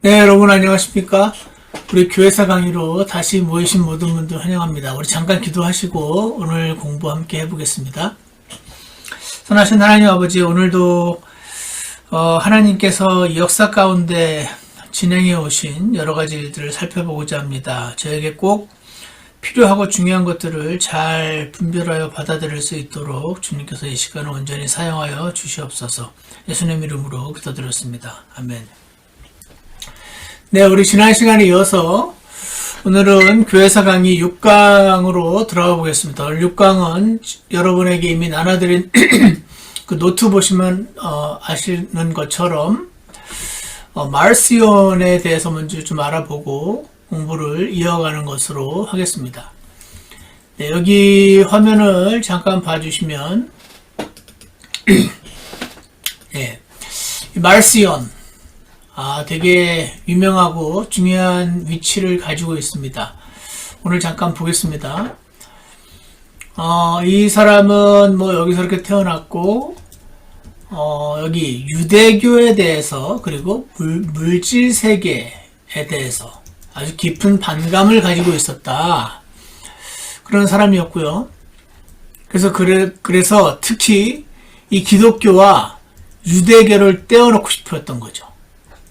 네, 여러분 안녕하십니까? 우리 교회사 강의로 다시 모이신 모든 분들 환영합니다. 우리 잠깐 기도하시고 오늘 공부 함께 해보겠습니다. 선하신 하나님 아버지, 오늘도 하나님께서 이 역사 가운데 진행해 오신 여러 가지 일들을 살펴보고자 합니다. 저에게 꼭 필요하고 중요한 것들을 잘 분별하여 받아들일 수 있도록 주님께서 이 시간을 온전히 사용하여 주시옵소서. 예수님 이름으로 기도드렸습니다. 아멘. 네, 우리 지난 시간에 이어서 오늘은 교회사 강의 6강으로 들어가 보겠습니다. 오늘 6강은 여러분에게 이미 나눠드린 그 노트 보시면 아시는 것처럼 말시온에 대해서 먼저 좀 알아보고 공부를 이어가는 것으로 하겠습니다. 네, 여기 화면을 잠깐 봐주시면 네, 말시온 되게 유명하고 중요한 위치를 가지고 있습니다. 오늘 잠깐 보겠습니다. 이 사람은 뭐 여기서 이렇게 태어났고, 여기 유대교에 대해서 그리고 물질 세계에 대해서 아주 깊은 반감을 가지고 있었다. 그런 사람이었고요. 그래서 특히 이 기독교와 유대교를 떼어놓고 싶었던 거죠.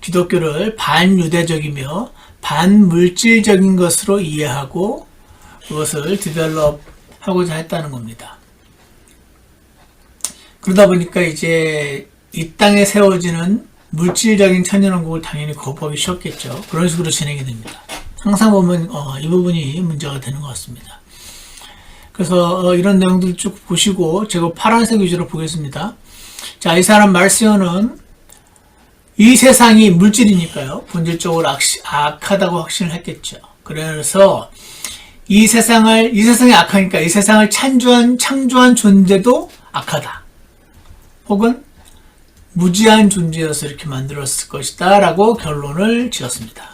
기독교를 반유대적이며 반물질적인 것으로 이해하고 그것을 디벨롭하고자 했다는 겁니다. 그러다 보니까 이제 이 땅에 세워지는 물질적인 천연왕국을 당연히 거부하기 쉬웠겠죠. 그런 식으로 진행이 됩니다. 항상 보면 이 부분이 문제가 되는 것 같습니다. 그래서 이런 내용들 쭉 보시고 제가 파란색 위주로 보겠습니다. 자, 이 사람 말시온은 이 세상이 물질이니까요. 본질적으로 악하다고 확신을 했겠죠. 그래서 이 세상이 악하니까 이 세상을 창조한 존재도 악하다. 혹은 무지한 존재여서 이렇게 만들었을 것이다. 라고 결론을 지었습니다.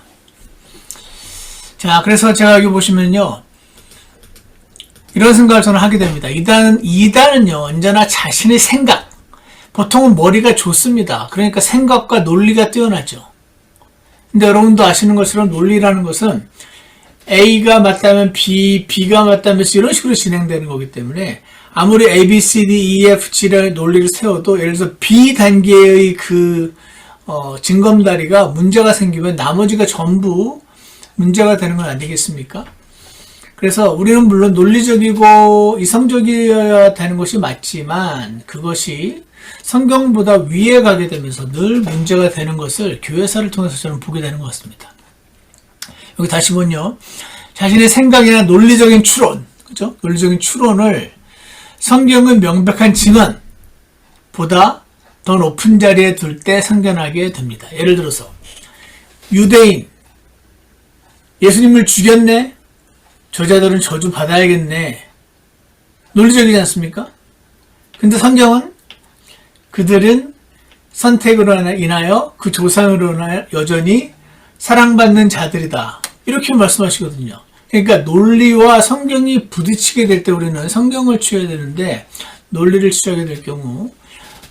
자, 그래서 제가 여기 보시면요. 이런 생각을 저는 하게 됩니다. 이단은요, 언제나 자신의 생각, 보통은 머리가 좋습니다. 그러니까 생각과 논리가 뛰어나죠. 근데 여러분도 아시는 것처럼 논리라는 것은 A가 맞다면 B, B가 맞다면 C 이런 식으로 진행되는 거기 때문에 아무리 A, B, C, D, E, F, G라는 논리를 세워도 예를 들어서 B 단계의 징검다리가 문제가 생기면 나머지가 전부 문제가 되는 건 아니겠습니까? 그래서 우리는 물론 논리적이고 이성적이어야 되는 것이 맞지만 그것이 성경보다 위에 가게 되면서 늘 문제가 되는 것을 교회사를 통해서 저는 보게 되는 것 같습니다. 여기 다시 보면요. 자신의 생각이나 논리적인 추론, 그죠? 논리적인 추론을 성경의 명백한 증언보다 더 높은 자리에 둘 때 상견하게 됩니다. 예를 들어서 유대인, 예수님을 죽였네? 저자들은 저주 받아야겠네. 논리적이지 않습니까? 근데 성경은 그들은 선택으로 인하여 그 조상으로 인하여 여전히 사랑받는 자들이다. 이렇게 말씀하시거든요. 그러니까 논리와 성경이 부딪히게 될 때 우리는 성경을 취해야 되는데 논리를 취하게 될 경우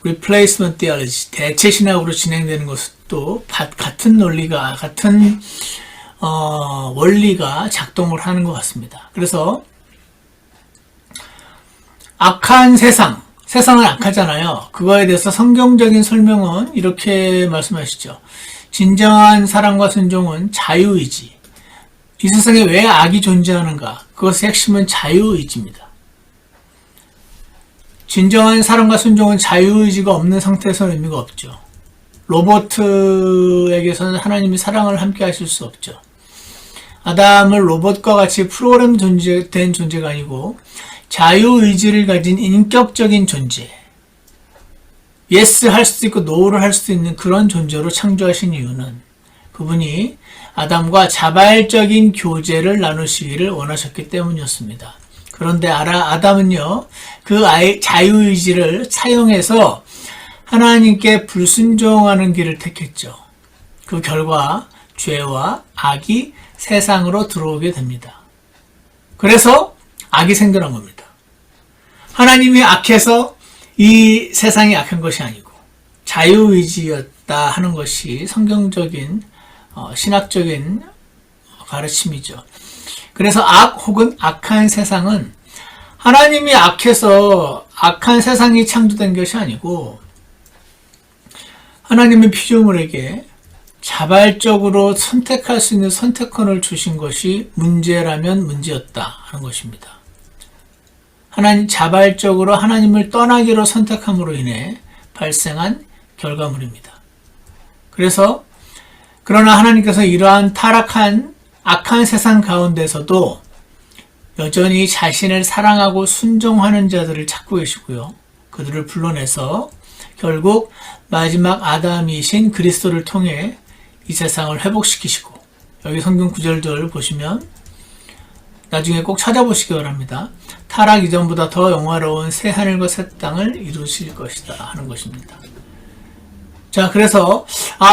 replacement theology, 대체신학으로 진행되는 것도 같은 논리가 같은 원리가 작동을 하는 것 같습니다. 그래서 악한 세상은 악하잖아요. 그거에 대해서 성경적인 설명은 이렇게 말씀하시죠. 진정한 사랑과 순종은 자유의지. 이 세상에 왜 악이 존재하는가? 그것의 핵심은 자유의지입니다. 진정한 사랑과 순종은 자유의지가 없는 상태에서는 의미가 없죠. 로봇에게서는 하나님이 사랑을 함께 하실 수 없죠. 아담을 로봇과 같이 프로그램 된 존재가 아니고 자유의지를 가진 인격적인 존재, 예스 할 수도 있고 노를 할 수도 있는 그런 존재로 창조하신 이유는 그분이 아담과 자발적인 교제를 나누시기를 원하셨기 때문이었습니다. 그런데 아담은요, 그 자유의지를 사용해서 하나님께 불순종하는 길을 택했죠. 그 결과 죄와 악이 세상으로 들어오게 됩니다. 그래서 악이 생겨난 겁니다. 하나님이 악해서 이 세상이 악한 것이 아니고 자유의지였다 하는 것이 성경적인 신학적인 가르침이죠. 그래서 악 혹은 악한 세상은 하나님이 악해서 악한 세상이 창조된 것이 아니고 하나님의 피조물에게 자발적으로 선택할 수 있는 선택권을 주신 것이 문제라면 문제였다 하는 것입니다. 하나님 자발적으로 하나님을 떠나기로 선택함으로 인해 발생한 결과물입니다. 그래서 그러나 하나님께서 이러한 타락한 악한 세상 가운데서도 여전히 자신을 사랑하고 순종하는 자들을 찾고 계시고요. 그들을 불러내서 결국 마지막 아담이신 그리스도를 통해 이 세상을 회복시키시고, 여기 성경 구절들 보시면 나중에 꼭 찾아보시기 바랍니다. 타락 이전보다 더 영화로운 새 하늘과 새 땅을 이루실 것이다 하는 것입니다. 자, 그래서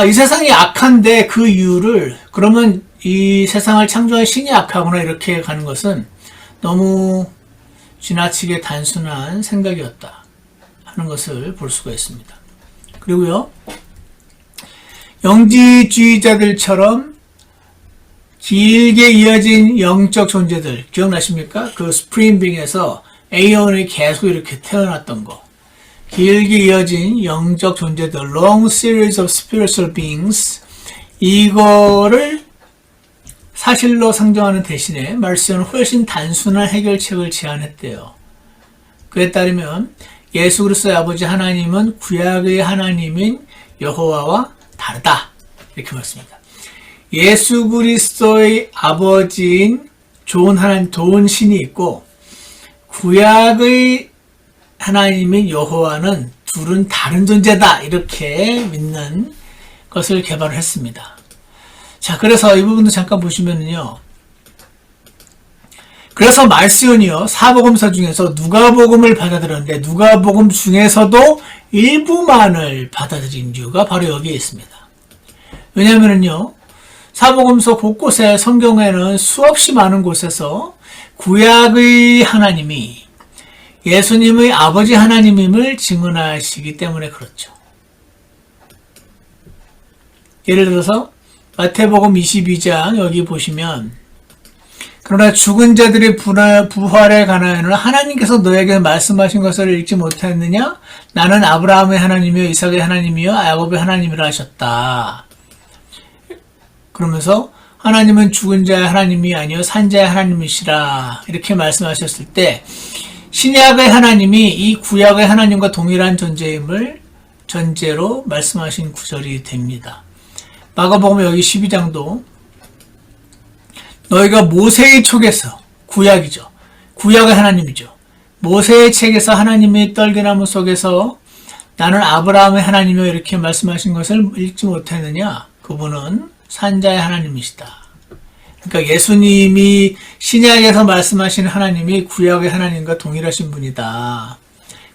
이 세상이 악한데 그 이유를, 그러면 이 세상을 창조한 신이 악하구나 이렇게 가는 것은 너무 지나치게 단순한 생각이었다 하는 것을 볼 수가 있습니다. 그리고요, 영지주의자들처럼 길게 이어진 영적 존재들 기억나십니까? 그 스프링빙에서 에이온이 계속 이렇게 태어났던 거, 길게 이어진 영적 존재들, long series of spiritual beings, 이거를 사실로 상정하는 대신에 말씀은 훨씬 단순한 해결책을 제안했대요. 그에 따르면 예수 그리스도의 아버지 하나님은 구약의 하나님인 여호와와 다르다 이렇게 말씀합니다. 예수 그리스도의 아버지인 좋은 하나님, 좋은 신이 있고 구약의 하나님인 여호와는 둘은 다른 존재다 이렇게 믿는 것을 개발을 했습니다. 자, 그래서 이 부분도 잠깐 보시면은요, 그래서 말씀은요, 사복음서 중에서 누가복음을 받아들였는데 누가복음 중에서도 일부만을 받아들인 이유가 바로 여기에 있습니다. 왜냐하면요, 사복음서 곳곳에 성경에는 수없이 많은 곳에서 구약의 하나님이 예수님의 아버지 하나님임을 증언하시기 때문에 그렇죠. 예를 들어서 마태복음 22장 여기 보시면, 그러나 죽은 자들의 부활에 관하여는 하나님께서 너에게 말씀하신 것을 읽지 못했느냐? 나는 아브라함의 하나님이요 이삭의 하나님이요 야곱의 하나님이라 하셨다. 그러면서 하나님은 죽은 자의 하나님이 아니요 산자의 하나님이시라 이렇게 말씀하셨을 때, 신약의 하나님이 이 구약의 하나님과 동일한 존재임을 전제로 말씀하신 구절이 됩니다. 마가복음 여기 12장도 너희가 모세의 촉에서, 구약이죠, 구약의 하나님이죠, 모세의 책에서 하나님의 떨기나무 속에서 나는 아브라함의 하나님이요 이렇게 말씀하신 것을 읽지 못했느냐? 그분은 산자의 하나님이시다. 그러니까 예수님이 신약에서 말씀하신 하나님이 구약의 하나님과 동일하신 분이다.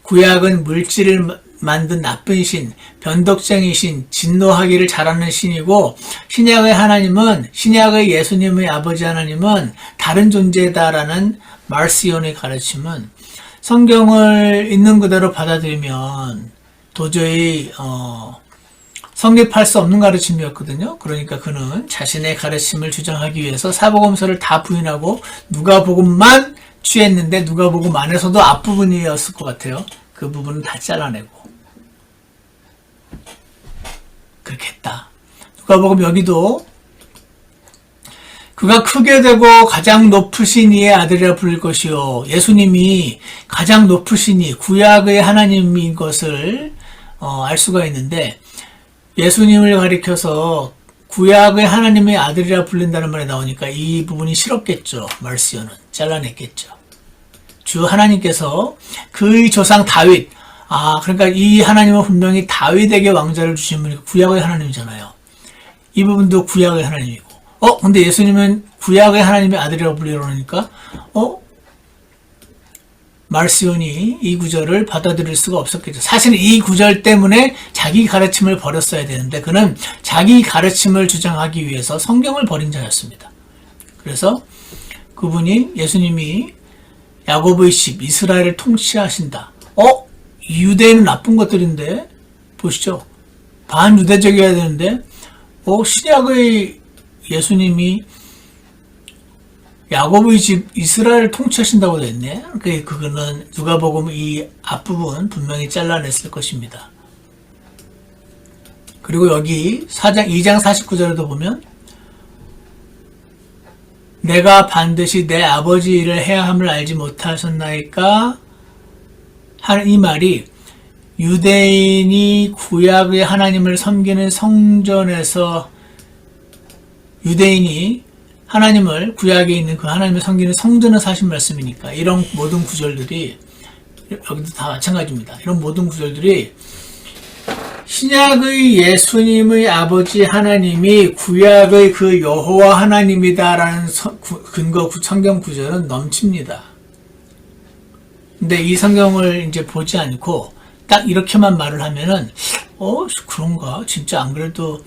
구약은 물질을 만든 나쁜 신, 변덕쟁이 신, 진노하기를 잘하는 신이고, 신약의 하나님은, 신약의 예수님의 아버지 하나님은 다른 존재다라는 말시온의 가르침은 성경을 있는 그대로 받아들이면 도저히 성립할 수 없는 가르침이었거든요. 그러니까 그는 자신의 가르침을 주장하기 위해서 사복음서를 다 부인하고 누가복음만 취했는데, 누가복음 안에서도 앞부분이었을 것 같아요. 그 부분은 다 잘라내고 그렇게 했다. 누가복음 여기도 그가 크게 되고 가장 높으신 이의 아들이라 부를 것이요, 예수님이 가장 높으신 이, 구약의 하나님인 것을 알 수가 있는데, 예수님을 가리켜서 구약의 하나님의 아들이라 불린다는 말이 나오니까 이 부분이 싫었겠죠. 말시오는 잘라냈겠죠. 주 하나님께서 그의 조상 다윗, 그러니까 이 하나님은 분명히 다윗에게 왕자를 주신 분이 구약의 하나님이잖아요. 이 부분도 구약의 하나님이고, 근데 예수님은 구약의 하나님의 아들이라고 불리려니까 말시온이 이 구절을 받아들일 수가 없었겠죠. 사실 이 구절 때문에 자기 가르침을 버렸어야 되는데, 그는 자기 가르침을 주장하기 위해서 성경을 버린 자였습니다. 그래서 그분이, 예수님이 야곱의 집 이스라엘을 통치하신다. 유대인은 나쁜 것들인데, 보시죠, 반유대적이어야 되는데 신약의 예수님이 야곱의 집 이스라엘을 통치하신다고 되어 있네. 그거는 누가복음 이 앞부분 분명히 잘라냈을 것입니다. 그리고 여기 2장 49절에도 보면 내가 반드시 내 아버지 일을 해야 함을 알지 못하셨나이까 하는 이 말이 유대인이 구약의 하나님을 섬기는 성전에서 유대인이 하나님을 구약에 있는 그 하나님을 섬기는 성전에서 하신 말씀이니까 이런 모든 구절들이 여기도 다 마찬가지입니다. 이런 모든 구절들이 신약의 예수님의 아버지 하나님이 구약의 그 여호와 하나님이다라는 근거 성경 구절은 넘칩니다. 근데 이 성경을 이제 보지 않고 딱 이렇게만 말을 하면은 그런가? 진짜 안 그래도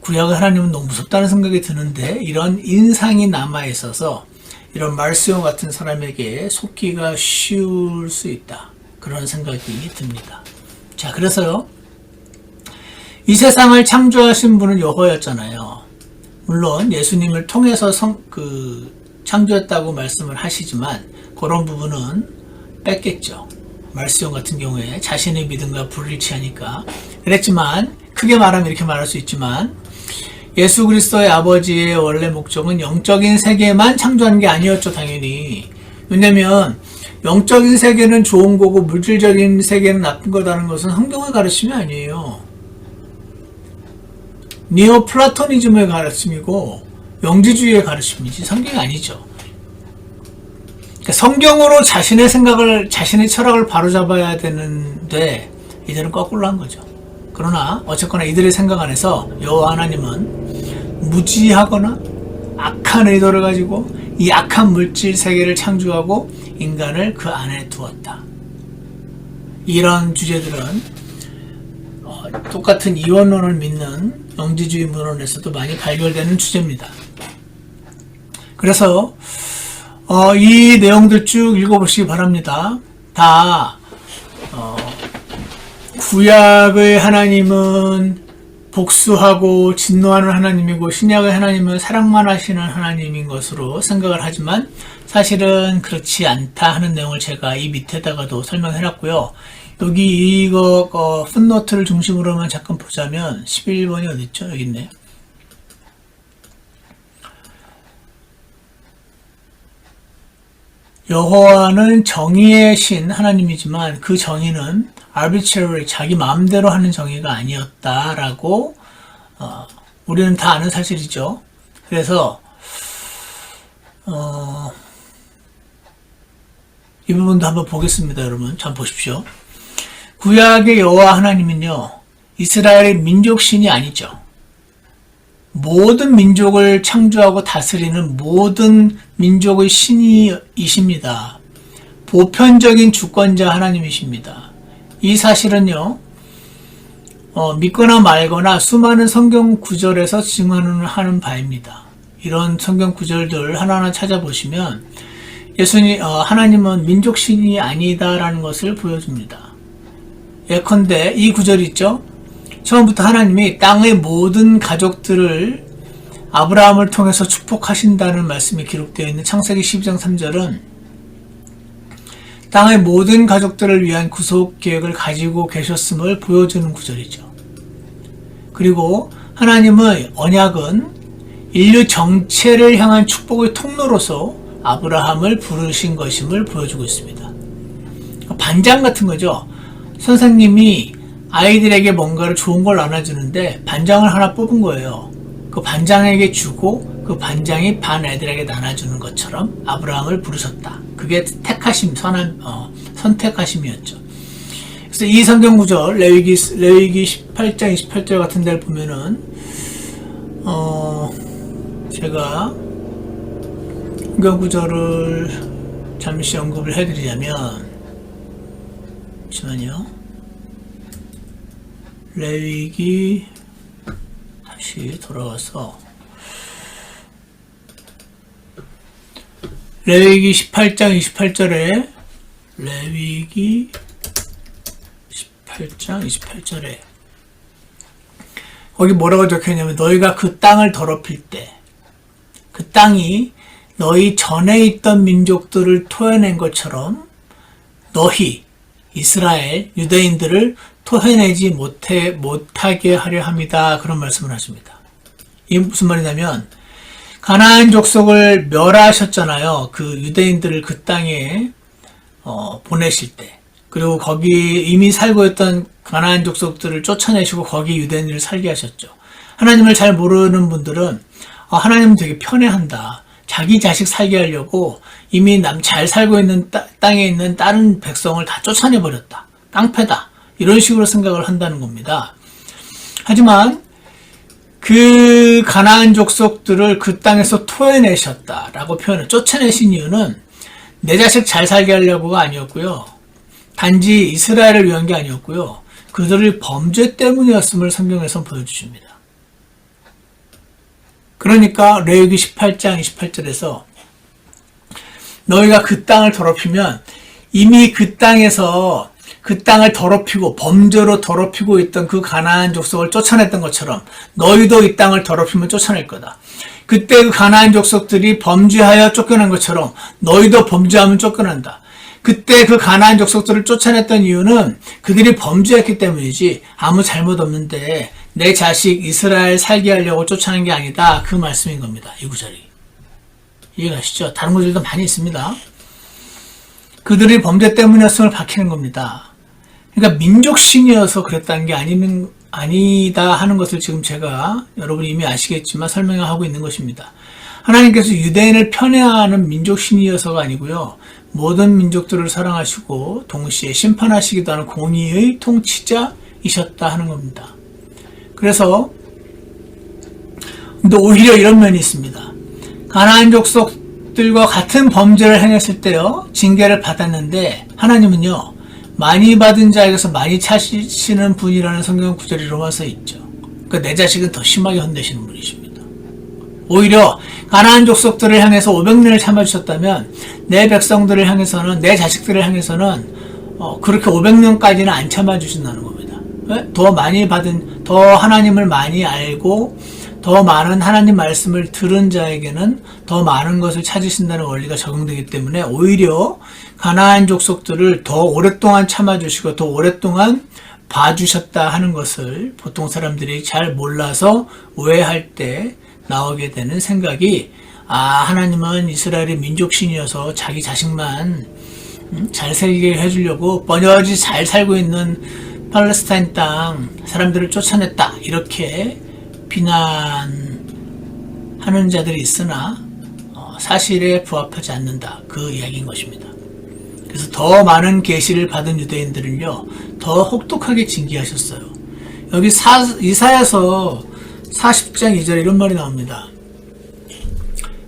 구약의 하나님은 너무 무섭다는 생각이 드는데 이런 인상이 남아 있어서 이런 말수용 같은 사람에게 속기가 쉬울 수 있다. 그런 생각이 듭니다. 자, 그래서요. 이 세상을 창조하신 분은 여호와였잖아요. 물론 예수님을 통해서 창조했다고 말씀을 하시지만 그런 부분은 뺐겠죠. 말수용 같은 경우에 자신의 믿음과 불일치하니까 그랬지만 크게 말하면 이렇게 말할 수 있지만 예수 그리스도의 아버지의 원래 목적은 영적인 세계만 창조하는 게 아니었죠. 당연히. 왜냐면 영적인 세계는 좋은 거고 물질적인 세계는 나쁜 거라는 것은 성경의 가르침이 아니에요. 니오플라토니즘의 가르침이고 영지주의의 가르침이지 성경이 아니죠. 그러니까 성경으로 자신의 생각을, 자신의 철학을 바로잡아야 되는데 이들은 거꾸로 한 거죠. 그러나 어쨌거나 이들의 생각 안에서 여호와 하나님은 무지하거나 악한 의도를 가지고 이 악한 물질 세계를 창조하고 인간을 그 안에 두었다. 이런 주제들은 똑같은 이원론을 믿는 영지주의 문헌에서도 많이 발견되는 주제입니다. 그래서 이 내용들 쭉 읽어보시기 바랍니다. 다 구약의 하나님은 복수하고 진노하는 하나님이고 신약의 하나님은 사랑만 하시는 하나님인 것으로 생각을 하지만 사실은 그렇지 않다 하는 내용을 제가 이 밑에다가도 설명해놨고요. 여기 이거 풋노트를 중심으로만 잠깐 보자면 11번이 어딨죠? 여기 있네. 여호와는 정의의 신 하나님이지만 그 정의는 arbitrary 자기 마음대로 하는 정의가 아니었다라고 우리는 다 아는 사실이죠. 그래서 이 부분도 한번 보겠습니다. 여러분 잘 보십시오. 구약의 여호와 하나님은요 이스라엘의 민족신이 아니죠. 모든 민족을 창조하고 다스리는 모든 민족의 신이십니다. 보편적인 주권자 하나님이십니다. 이 사실은요 믿거나 말거나 수많은 성경 구절에서 증언하는 바입니다. 이런 성경 구절들 하나하나 찾아보시면 하나님은 민족신이 아니다라는 것을 보여줍니다. 예컨대 이 구절이 있죠. 처음부터 하나님이 땅의 모든 가족들을 아브라함을 통해서 축복하신다는 말씀이 기록되어 있는 창세기 12장 3절은 땅의 모든 가족들을 위한 구속 계획을 가지고 계셨음을 보여주는 구절이죠. 그리고 하나님의 언약은 인류 전체를 향한 축복의 통로로서 아브라함을 부르신 것임을 보여주고 있습니다. 반장 같은 거죠. 선생님이 아이들에게 뭔가를 좋은 걸 나눠주는데 반장을 하나 뽑은 거예요. 그 반장에게 주고 그 반장이 반 애들에게 나눠주는 것처럼 아브라함을 부르셨다. 그게 택하심, 선택하심이었죠. 그래서 이 성경 구절, 레위기 18장 28절 같은 데를 보면은, 제가 성경 구절을 잠시 언급을 해드리자면, 잠시만요. 레위기, 다시 돌아와서, 레위기 18장 28절에 레위기 18장 28절에 거기 뭐라고 적혀있냐면 너희가 그 땅을 더럽힐 때 그 땅이 너희 전에 있던 민족들을 토해낸 것처럼 너희 이스라엘 유대인들을 토해내지 못하게 하려 합니다. 그런 말씀을 하십니다. 이게 무슨 말이냐면 가나안 족속을 멸하셨잖아요. 그 유대인들을 그 땅에 보내실 때. 그리고 거기 이미 살고 있던 가나안 족속들을 쫓아내시고 거기 유대인들을 살게 하셨죠. 하나님을 잘 모르는 분들은 하나님은 되게 편애한다. 자기 자식 살게 하려고 이미 잘 살고 있는 땅에 있는 다른 백성을 다 쫓아내버렸다. 깡패다. 이런 식으로 생각을 한다는 겁니다. 하지만 그 가나안 족속들을 그 땅에서 토해내셨다라고 표현을 쫓아내신 이유는 내 자식 잘 살게 하려고가 아니었고요. 단지 이스라엘을 위한 게 아니었고요. 그들의 범죄 때문이었음을 성경에서 보여주십니다. 그러니까 레위기 18장 28절에서 너희가 그 땅을 더럽히면 이미 그 땅에서 그 땅을 더럽히고 범죄로 더럽히고 있던 그 가나안 족속을 쫓아냈던 것처럼 너희도 이 땅을 더럽히면 쫓아낼 거다. 그때 그 가나안 족속들이 범죄하여 쫓겨난 것처럼 너희도 범죄하면 쫓겨난다. 그때 그 가나안 족속들을 쫓아냈던 이유는 그들이 범죄했기 때문이지 아무 잘못 없는데 내 자식 이스라엘 살게 하려고 쫓아낸 게 아니다. 그 말씀인 겁니다. 이 구절이. 이해가시죠? 다른 구절도 많이 있습니다. 그들이 범죄 때문이었음을 밝히는 겁니다. 그러니까 민족신이어서 그랬다는 게 아니다 하는 것을 지금 제가 여러분이 이미 아시겠지만 설명하고 있는 것입니다. 하나님께서 유대인을 편애하는 민족신이어서가 아니고요. 모든 민족들을 사랑하시고 동시에 심판하시기도 하는 공의의 통치자이셨다 하는 겁니다. 그래서 근데 오히려 이런 면이 있습니다. 가나안 족속들과 같은 범죄를 행했을 때요. 징계를 받았는데 하나님은요. 많이 받은 자에게서 많이 차시는 분이라는 성경 구절이 로마서에 있죠. 그러니까 내 자식은 더 심하게 혼내시는 분이십니다. 오히려 가나안 족속들을 향해서 500년을 참아주셨다면 내 백성들을 향해서는 내 자식들을 향해서는 그렇게 500년까지는 안 참아주신다는 겁니다. 왜? 더 하나님을 많이 알고 더 많은 하나님 말씀을 들은 자에게는 더 많은 것을 찾으신다는 원리가 적용되기 때문에 오히려 가나안 족속들을 더 오랫동안 참아주시고 더 오랫동안 봐주셨다 하는 것을 보통 사람들이 잘 몰라서 오해할 때 나오게 되는 생각이 하나님은 이스라엘의 민족신이어서 자기 자식만 잘 살게 해주려고 번여지 잘 살고 있는 팔레스타인 땅 사람들을 쫓아냈다 이렇게 비난하는 자들이 있으나 사실에 부합하지 않는다 그 이야기인 것입니다. 그래서 더 많은 계시를 받은 유대인들은요 더 혹독하게 징계하셨어요. 여기 이사야서 40장 2절에 이런 말이 나옵니다.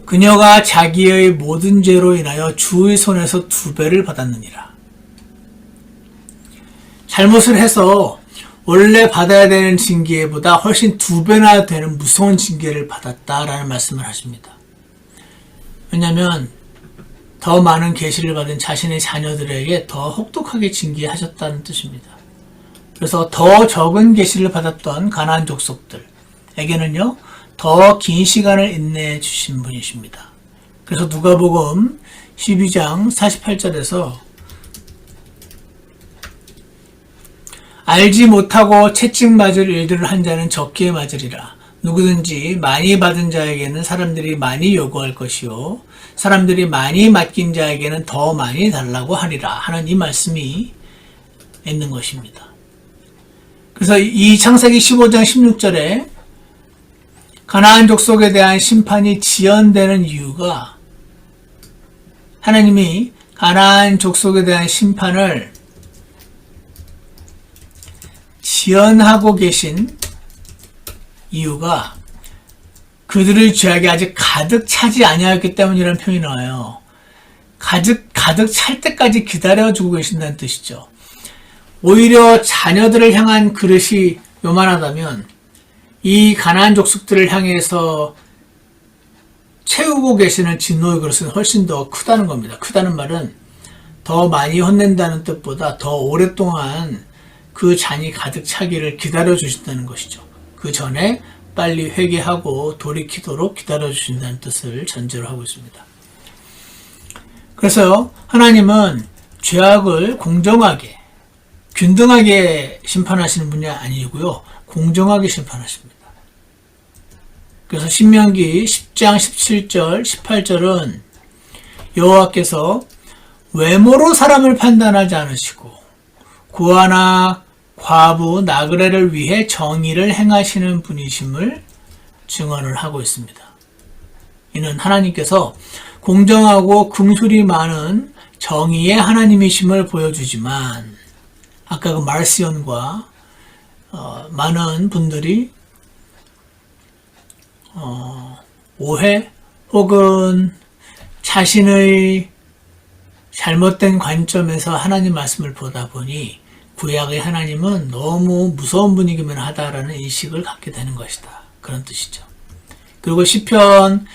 그녀가 자기의 모든 죄로 인하여 주의 손에서 2배를 받았느니라. 잘못을 해서 원래 받아야 되는 징계보다 훨씬 2배나 되는 무서운 징계를 받았다라는 말씀을 하십니다. 왜냐하면 더 많은 계시를 받은 자신의 자녀들에게 더 혹독하게 징계하셨다는 뜻입니다. 그래서 더 적은 계시를 받았던 가나안 족속들에게는요 더 긴 시간을 인내해 주신 분이십니다. 그래서 누가복음 12장 48절에서 알지 못하고 채찍 맞을 일들을 한 자는 적게 맞으리라. 누구든지 많이 받은 자에게는 사람들이 많이 요구할 것이요 사람들이 많이 맡긴 자에게는 더 많이 달라고 하리라 하는 이 말씀이 있는 것입니다. 그래서 이 창세기 15장 16절에 가나안 족속에 대한 심판이 지연되는 이유가 하나님이 가나안 족속에 대한 심판을 지연하고 계신 이유가 그들의 죄악이 아직 가득 차지 아니하였기 때문이라는 표현이 나와요. 가득 찰 때까지 기다려주고 계신다는 뜻이죠. 오히려 자녀들을 향한 그릇이 요만하다면 이 가나안 족속들을 향해서 채우고 계시는 진노의 그릇은 훨씬 더 크다는 겁니다. 크다는 말은 더 많이 혼낸다는 뜻보다 더 오랫동안 그 잔이 가득 차기를 기다려 주신다는 것이죠. 그 전에 빨리 회개하고 돌이키도록 기다려주신다는 뜻을 전제로 하고 있습니다. 그래서 하나님은 죄악을 공정하게, 균등하게 심판하시는 분이 아니고요, 공정하게 심판하십니다. 그래서 신명기 10장 17절, 18절은 여호와께서 외모로 사람을 판단하지 않으시고 고아나 과부, 나그네를 위해 정의를 행하시는 분이심을 증언을 하고 있습니다. 이는 하나님께서 공정하고 긍휼이 많은 정의의 하나님이심을 보여주지만 아까 그 말시온과 많은 분들이 오해 혹은 자신의 잘못된 관점에서 하나님 말씀을 보다 보니 구약의 하나님은 너무 무서운 분이기만 하다라는 인식을 갖게 되는 것이다. 그런 뜻이죠. 그리고 시편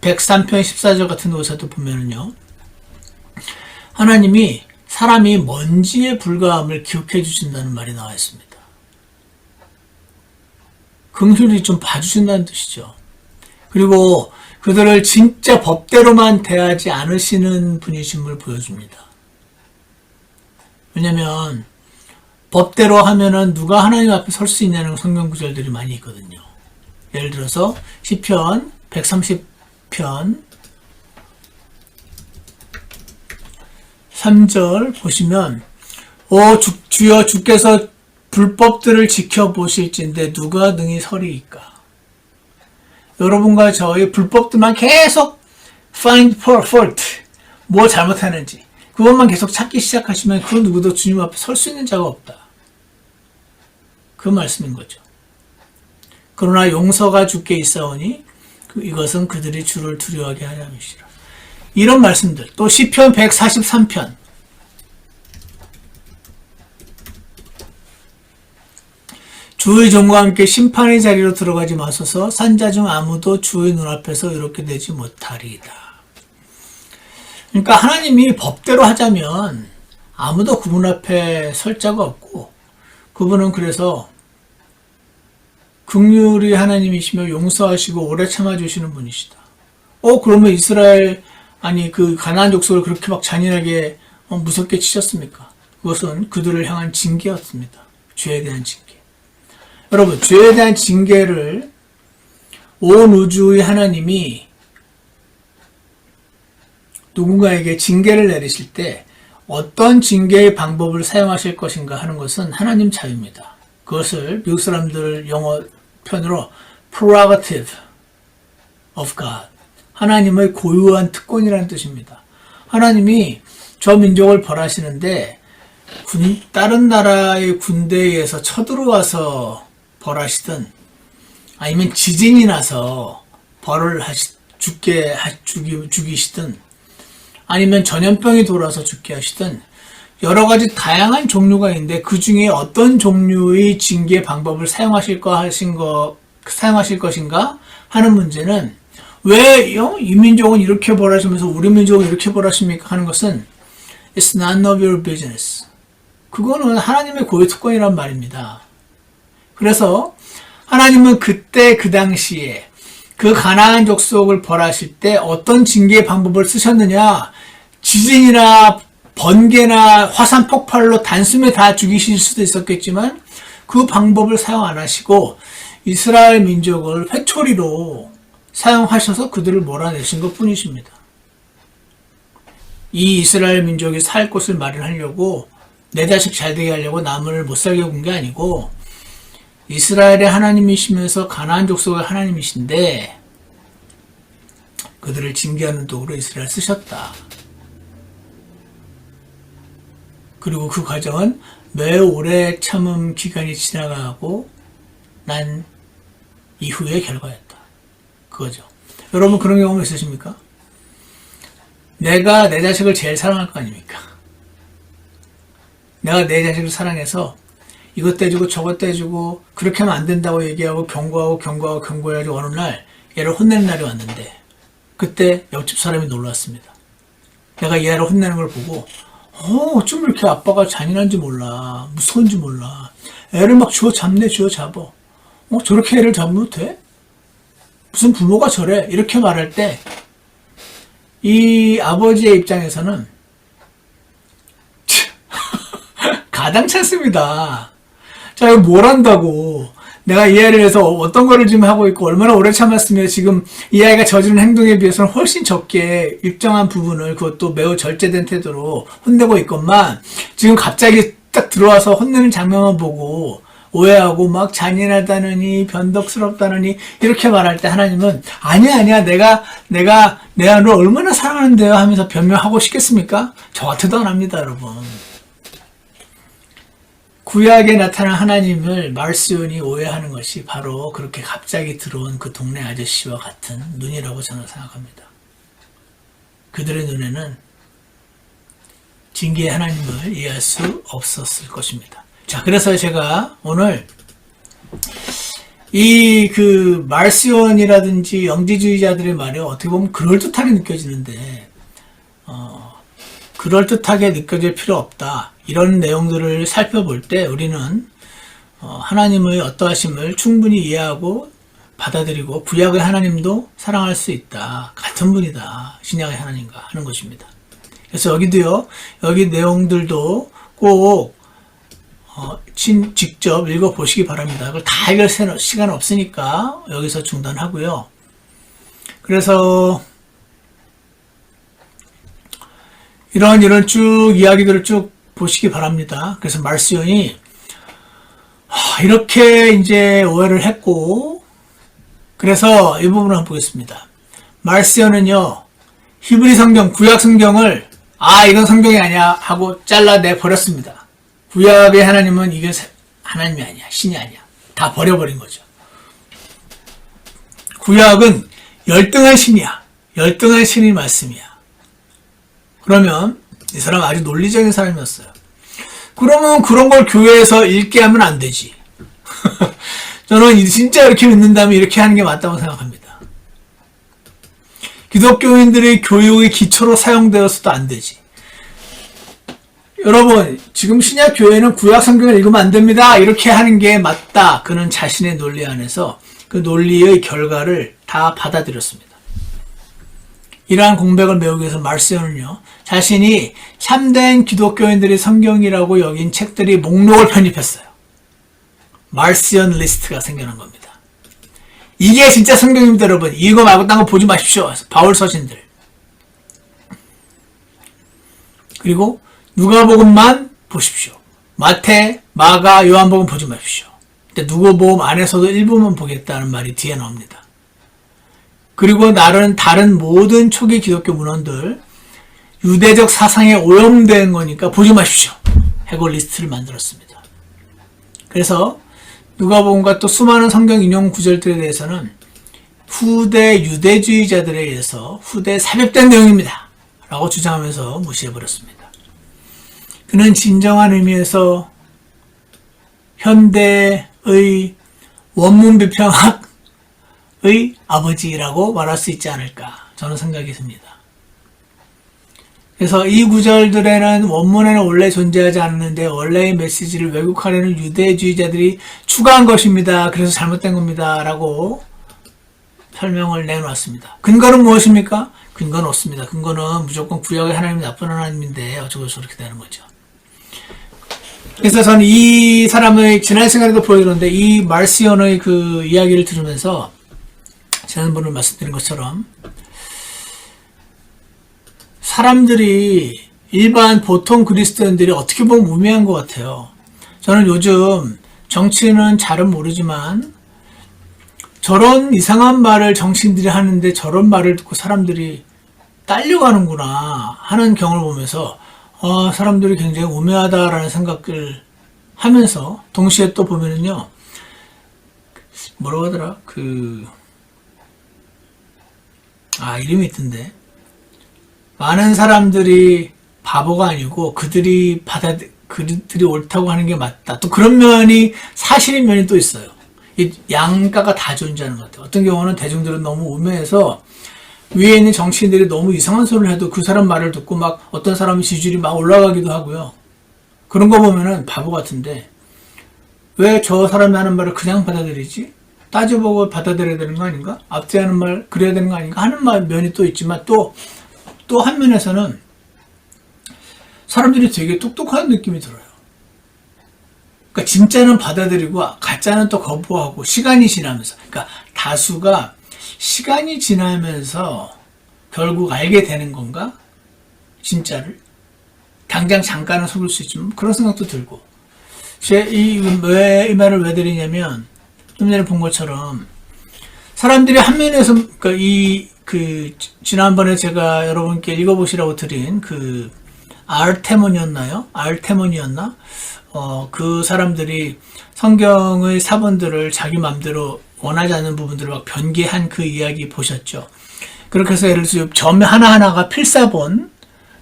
103편 14절 같은 곳에도 보면은요, 하나님이 사람이 먼지에 불과함을 기억해 주신다는 말이 나와 있습니다. 긍휼히 좀 봐주신다는 뜻이죠. 그리고 그들을 진짜 법대로만 대하지 않으시는 분이심을 보여줍니다. 왜냐면 법대로 하면은 누가 하나님 앞에 설 수 있냐는 성경 구절들이 많이 있거든요. 예를 들어서 시편 130편 3절 보시면 주여 주께서 불법들을 지켜보실진데 누가 능히 서리이까. 여러분과 저의 불법들만 계속 find fault, 뭐 잘못하는지 그것만 계속 찾기 시작하시면 그 누구도 주님 앞에 설 수 있는 자가 없다. 그 말씀인 거죠. 그러나 용서가 주께 있사오니 이것은 그들이 주를 두려워하게 하려 함이시라. 이런 말씀들. 또 시편 143편 주의 종과 함께 심판의 자리로 들어가지 마소서. 산자 중 아무도 주의 눈앞에서 이렇게 되지 못하리이다. 그러니까 하나님이 법대로 하자면 아무도 그분 앞에 설 자가 없고, 그분은 그래서 긍휼이 하나님이시며 용서하시고 오래 참아주시는 분이시다. 그러면 이스라엘, 그 가나안 족속을 그렇게 막 잔인하게 무섭게 치셨습니까? 그것은 그들을 향한 징계였습니다. 죄에 대한 징계. 여러분, 죄에 대한 징계를 온 우주의 하나님이 누군가에게 징계를 내리실 때 어떤 징계의 방법을 사용하실 것인가 하는 것은 하나님 자유입니다. 그것을 미국 사람들 영어 편으로 prerogative of God, 하나님의 고유한 특권이라는 뜻입니다. 하나님이 저 민족을 벌하시는데 다른 나라의 군대에 의해서 쳐들어와서 벌하시든 아니면 지진이 나서 벌을 죽이시든 아니면 전염병이 돌아서 죽게 하시든 여러 가지 다양한 종류가 있는데 그 중에 어떤 종류의 징계 방법을 사용하실 것인가 하는 문제는 왜 이 민족은 이렇게 벌하시면서 우리 민족은 이렇게 벌하십니까 하는 것은 It's none of your business. 그거는 하나님의 고유 특권이란 말입니다. 그래서 하나님은 그때 그 당시에 그 가나안 족속을 벌하실 때 어떤 징계의 방법을 쓰셨느냐, 지진이나 번개나 화산 폭발로 단숨에 다 죽이실 수도 있었겠지만 그 방법을 사용 안 하시고 이스라엘 민족을 회초리로 사용하셔서 그들을 몰아내신 것 뿐이십니다. 이 이스라엘 민족이 살 곳을 마련하려고, 내 자식 잘 되게 하려고 남을 못 살게 군 게 아니고 이스라엘의 하나님이시면서 가나안 족속의 하나님이신데 그들을 징계하는 도구로 이스라엘 쓰셨다. 그리고 그 과정은 매우 오래 참음 기간이 지나가고 난 이후의 결과였다. 그거죠. 여러분 그런 경험 있으십니까? 내가 내 자식을 제일 사랑할 거 아닙니까? 내가 내 자식을 사랑해서 이것 떼주고 저것 떼주고 그렇게 하면 안 된다고 얘기하고 경고해가지고 어느 날 얘를 혼내는 날이 왔는데 그때 옆집 사람이 놀랐습니다. 내가 이 애를 혼내는 걸 보고 어쩜 이렇게 아빠가 잔인한지 몰라, 무서운지 몰라, 애를 막 쥐어잡네. 저렇게 애를 잡으면 돼? 무슨 부모가 저래? 이렇게 말할 때 이 아버지의 입장에서는 가당찮습니다. 자, 이거 뭘 한다고. 내가 이 아이를 해서 어떤 거를 지금 하고 있고 얼마나 오래 참았으면 지금 이 아이가 저지른 행동에 비해서는 훨씬 적게 일정한 부분을 그것도 매우 절제된 태도로 혼내고 있건만 지금 갑자기 딱 들어와서 혼내는 장면만 보고 오해하고 막 잔인하다느니 변덕스럽다느니 이렇게 말할 때 하나님은 아니야 내가 내 아이를 얼마나 사랑하는데요 하면서 변명하고 싶겠습니까? 저 같아도 안 합니다, 여러분. 구약에 나타난 하나님을 말스온이 오해하는 것이 바로 그렇게 갑자기 들어온 그 동네 아저씨와 같은 눈이라고 저는 생각합니다. 그들의 눈에는 징계의 하나님을 이해할 수 없었을 것입니다. 자, 그래서 제가 오늘 이 그 말스온이라든지 영지주의자들의 말이 어떻게 보면 그럴듯하게 느껴지는데 그럴듯하게 느껴질 필요 없다. 이런 내용들을 살펴볼 때 우리는 하나님의 어떠하심을 충분히 이해하고 받아들이고 구약의 하나님도 사랑할 수 있다. 같은 분이다. 신약의 하나님과 하는 것입니다. 그래서 여기도요. 여기 내용들도 꼭 직접 읽어보시기 바랍니다. 그걸 다 읽을 시간 없으니까 여기서 중단하고요. 그래서 이런 쭉 이야기들을 쭉 보시기 바랍니다. 그래서 말스온이 이렇게 이제 오해를 했고, 그래서 이 부분을 한번 보겠습니다. 말스온은요, 히브리 성경, 구약 성경을 이건 성경이 아니야 하고 잘라내 버렸습니다. 구약의 하나님은 이게 하나님이 아니야, 신이 아니야. 다 버려버린 거죠. 구약은 열등한 신이야. 열등한 신의 말씀이야. 그러면 이 사람 아주 논리적인 사람이었어요. 그러면 그런 걸 교회에서 읽게 하면 안 되지. 저는 진짜 이렇게 믿는다면 이렇게 하는 게 맞다고 생각합니다. 기독교인들의 교육의 기초로 사용되어서도 안 되지. 여러분, 지금 신약 교회는 구약 성경을 읽으면 안 됩니다. 이렇게 하는 게 맞다. 그는 자신의 논리 안에서 그 논리의 결과를 다 받아들였습니다. 이러한 공백을 메우기 위해서 말스온은요, 자신이 참된 기독교인들의 성경이라고 여긴 책들이 목록을 편입했어요. 말스온 리스트가 생겨난 겁니다. 이게 진짜 성경입니다, 여러분. 이거 말고 딴 거 보지 마십시오. 바울 서신들. 그리고 누가복음만 보십시오. 마태, 마가, 요한복음 보지 마십시오. 근데 누가복음 안에서도 일부만 보겠다는 말이 뒤에 나옵니다. 그리고 다른 모든 초기 기독교 문헌들 유대적 사상에 오염된 거니까 보지 마십시오. 해고 리스트를 만들었습니다. 그래서 누가복음과 또 수많은 성경 인용 구절들에 대해서는 후대 유대주의자들에 의해서 후대 삽입된 내용입니다. 라고 주장하면서 무시해버렸습니다. 그는 진정한 의미에서 현대의 원문 비평학 의 아버지라고 말할 수 있지 않을까 저는 생각이 듭니다. 그래서 이 구절들에는 원문에는 원래 존재하지 않는데 원래의 메시지를 왜곡하려는 유대주의자들이 추가한 것입니다. 그래서 잘못된 겁니다. 라고 설명을 내놓았습니다. 근거는 무엇입니까? 근거는 없습니다. 근거는 무조건 구약의 하나님이 나쁜 하나님인데 어쩌고 저렇게 되는 거죠. 그래서 저는 이 사람의 지난 시간에도 보여드렸는데 이 말스온의 그 이야기를 들으면서 지난번에 말씀드린 것처럼 사람들이 일반 보통 그리스도인들이 어떻게 보면 무미한 것 같아요. 저는 요즘 정치는 잘은 모르지만 저런 이상한 말을 정치인들이 하는데 저런 말을 듣고 사람들이 딸려가는구나 하는 경험을 보면서 사람들이 굉장히 우매하다라는 생각을 하면서 동시에 또 보면은요, 뭐라고 하더라? 이름이 있던데. 많은 사람들이 바보가 아니고 그들이 옳다고 하는 게 맞다. 또 그런 면이 사실인 면이 또 있어요. 이 양가가 다 존재하는 것 같아요. 어떤 경우는 대중들은 너무 우매해서 위에 있는 정치인들이 너무 이상한 소리를 해도 그 사람 말을 듣고 막 어떤 사람의 지지율이 막 올라가기도 하고요. 그런 거 보면은 바보 같은데 왜 저 사람이 하는 말을 그냥 받아들이지? 따져보고 받아들여야 되는 거 아닌가? 앞뒤하는 말 그래야 되는 거 아닌가? 하는 면이 또 있지만 또 한 면에서는 사람들이 되게 똑똑한 느낌이 들어요. 그러니까 진짜는 받아들이고 가짜는 또 거부하고 시간이 지나면서, 그러니까 다수가 시간이 지나면서 결국 알게 되는 건가? 진짜를? 당장 잠깐은 속을 수 있지만 그런 생각도 들고. 이 말을 왜 드리냐면 좀 전에 본 것처럼 사람들이 한 면에서 그러니까 지난번에 제가 여러분께 읽어보시라고 드린 알테몬이었나? 그 사람들이 성경의 사본들을 자기 마음대로 원하지 않는 부분들을 막 변개한 그 이야기 보셨죠? 그렇게 해서 예를 들어서 점 하나하나가 필사본,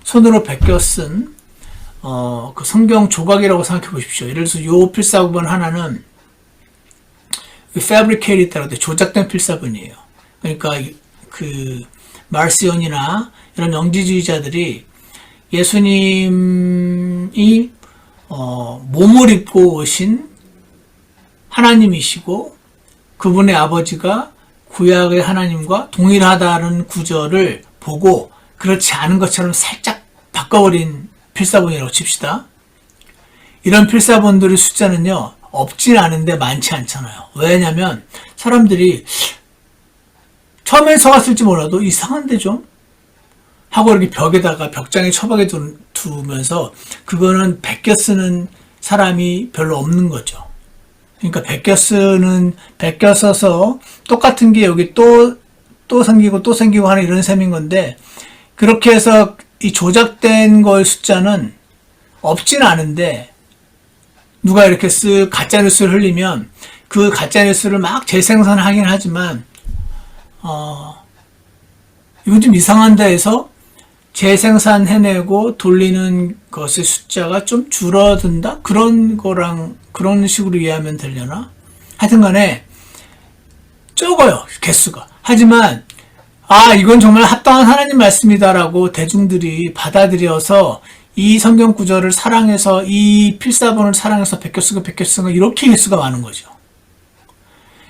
손으로 베껴 쓴, 그 성경 조각이라고 생각해 보십시오. 예를 들어서 요 필사본 하나는 fabricated라고 돼, 조작된 필사본이에요. 그러니까 마르시온이나 이런 영지주의자들이 예수님이 몸을 입고 오신 하나님이시고 그분의 아버지가 구약의 하나님과 동일하다는 구절을 보고 그렇지 않은 것처럼 살짝 바꿔버린 필사본이라고 칩시다. 이런 필사본들의 숫자는요, 없진 않은데 많지 않잖아요. 왜냐면 사람들이 처음엔 속았을지 몰라도 이상한데 좀? 하고 이렇게 벽에다가 벽장에 처박에 두면서 그거는 베껴 쓰는 사람이 별로 없는 거죠. 그러니까 베껴 써서 똑같은 게 여기 또 생기고 하는 이런 셈인 건데, 그렇게 해서 이 조작된 거의 숫자는 없진 않은데, 누가 이렇게 가짜뉴스를 흘리면 그 가짜뉴스를 막 재생산하긴 하지만, 이거 좀 이상한다 해서 재생산해내고 돌리는 것의 숫자가 좀 줄어든다? 그런 식으로 이해하면 되려나? 하여튼 간에 적어요, 개수가. 하지만 이건 정말 합당한 하나님 말씀이다라고 대중들이 받아들여서 이 성경 구절을 사랑해서 이 필사본을 사랑해서 베껴 쓰고 이렇게 개수가 많은 거죠.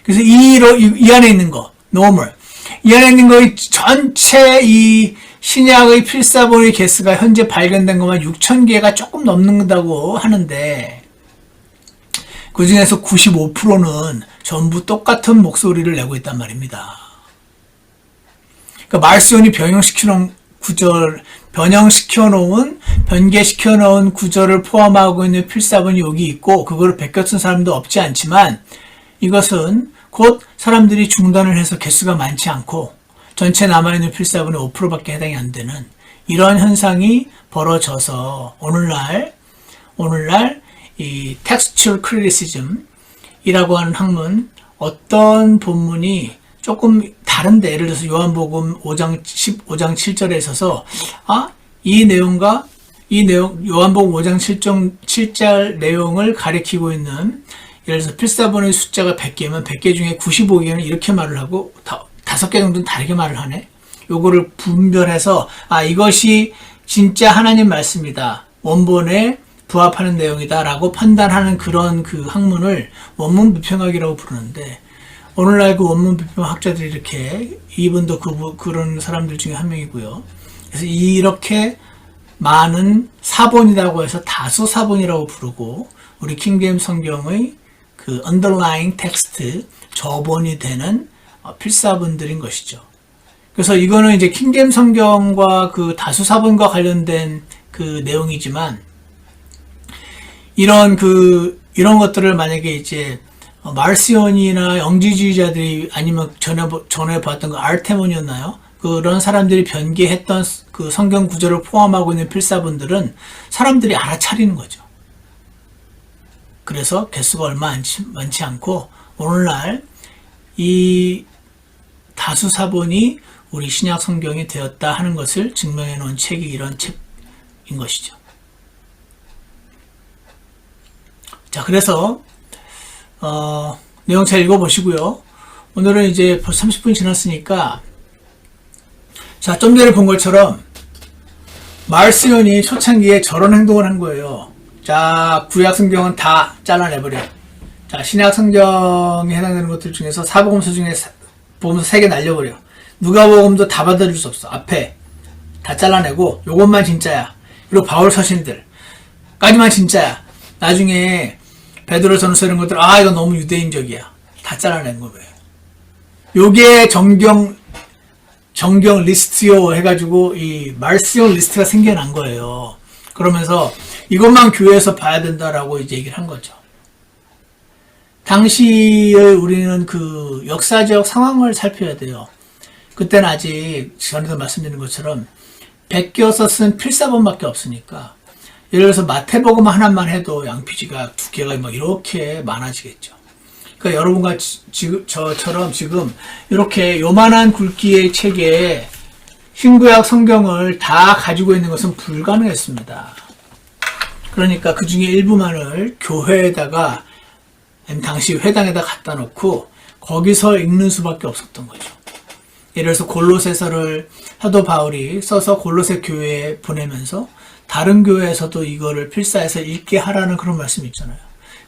그래서 이 안에 있는 거, normal. 이 안에 있는 거의 전체 이 신약의 필사본의 개수가 현재 발견된 것만 6,000개가 조금 넘는다고 하는데, 그 중에서 95%는 전부 똑같은 목소리를 내고 있단 말입니다. 그러니까 말시온이 변개시켜 놓은 구절을 포함하고 있는 필사본이 여기 있고, 그거를 베껴 쓴 사람도 없지 않지만, 이것은 곧 사람들이 중단을 해서 개수가 많지 않고 전체 남아있는 필사본의 5%밖에 해당이 안 되는 이런 현상이 벌어져서 오늘날 이 textual criticism이라고 하는 학문, 어떤 본문이 조금 다른데, 예를 들어서 요한복음 5장 7절에 있어서 요한복음 5장 7절 내용을 가리키고 있는, 예를 들어서 필사본의 숫자가 100개면 100개 중에 95개는 이렇게 말을 하고 5개 정도는 다르게 말을 하네. 요거를 분별해서 이것이 진짜 하나님 말씀이다, 원본에 부합하는 내용이다 라고 판단하는 그런 그 학문을 원문 비평학이라고 부르는데, 오늘날 그 원문 비평학자들이 이렇게, 이분도 그런 사람들 중에 한 명이고요. 그래서 이렇게 많은 사본이라고 해서 다수 사본이라고 부르고, 우리 킹제임 성경의 그 underlying text, 저본이 되는 필사본들인 것이죠. 그래서 이거는 이제 킹제임 성경과 그 다수 사본과 관련된 그 내용이지만, 이런 것들을 만약에 이제 마르시온이나 영지주의자들이, 아니면 전에 봤던 그 알테몬이었나요? 그런 사람들이 변개했던 그 성경 구절을 포함하고 있는 필사본들은 사람들이 알아차리는 거죠. 그래서 개수가 얼마 많지 않고, 오늘날 이 다수 사본이 우리 신약 성경이 되었다 하는 것을 증명해 놓은 책이 이런 책인 것이죠. 자, 그래서 내용 잘 읽어보시고요. 오늘은 이제 벌써 30분 지났으니까, 자, 좀 전에 본 것처럼 마르시온이 초창기에 저런 행동을 한 거예요. 자, 구약 성경은 다 잘라내버려. 자, 신약 성경에 해당되는 것들 중에서 사복음서 중에 복음서 3개 날려버려. 누가복음도 다 받아줄 수 없어. 앞에 다 잘라내고 요것만 진짜야. 그리고 바울 서신들까지만 진짜야. 나중에 베드로전서 이런 것들 이거 너무 유대인적이야. 다 잘라낸 거예요. 요게 정경 리스트요 해가지고 이 말스용 리스트가 생겨난 거예요. 그러면서 이것만 교회에서 봐야 된다라고 이제 얘기를 한 거죠. 당시에 우리는 그 역사적 상황을 살펴야 돼요. 그때는 아직 전에도 말씀드린 것처럼 베껴서 쓴 필사본밖에 없으니까 예를 들어서 마태복음 하나만 해도 양피지가 두께가 막 이렇게 많아지겠죠. 그러니까 여러분과 저처럼 지금 이렇게 요만한 굵기의 책에 신구약 성경을 다 가지고 있는 것은 불가능했습니다. 그러니까 그 중에 일부만을 교회에다가 당시 회당에다 갖다 놓고 거기서 읽는 수밖에 없었던 거죠. 예를 들어서 골로새서를 사도 바울이 써서 골로새 교회에 보내면서 다른 교회에서도 이거를 필사해서 읽게 하라는 그런 말씀이 있잖아요.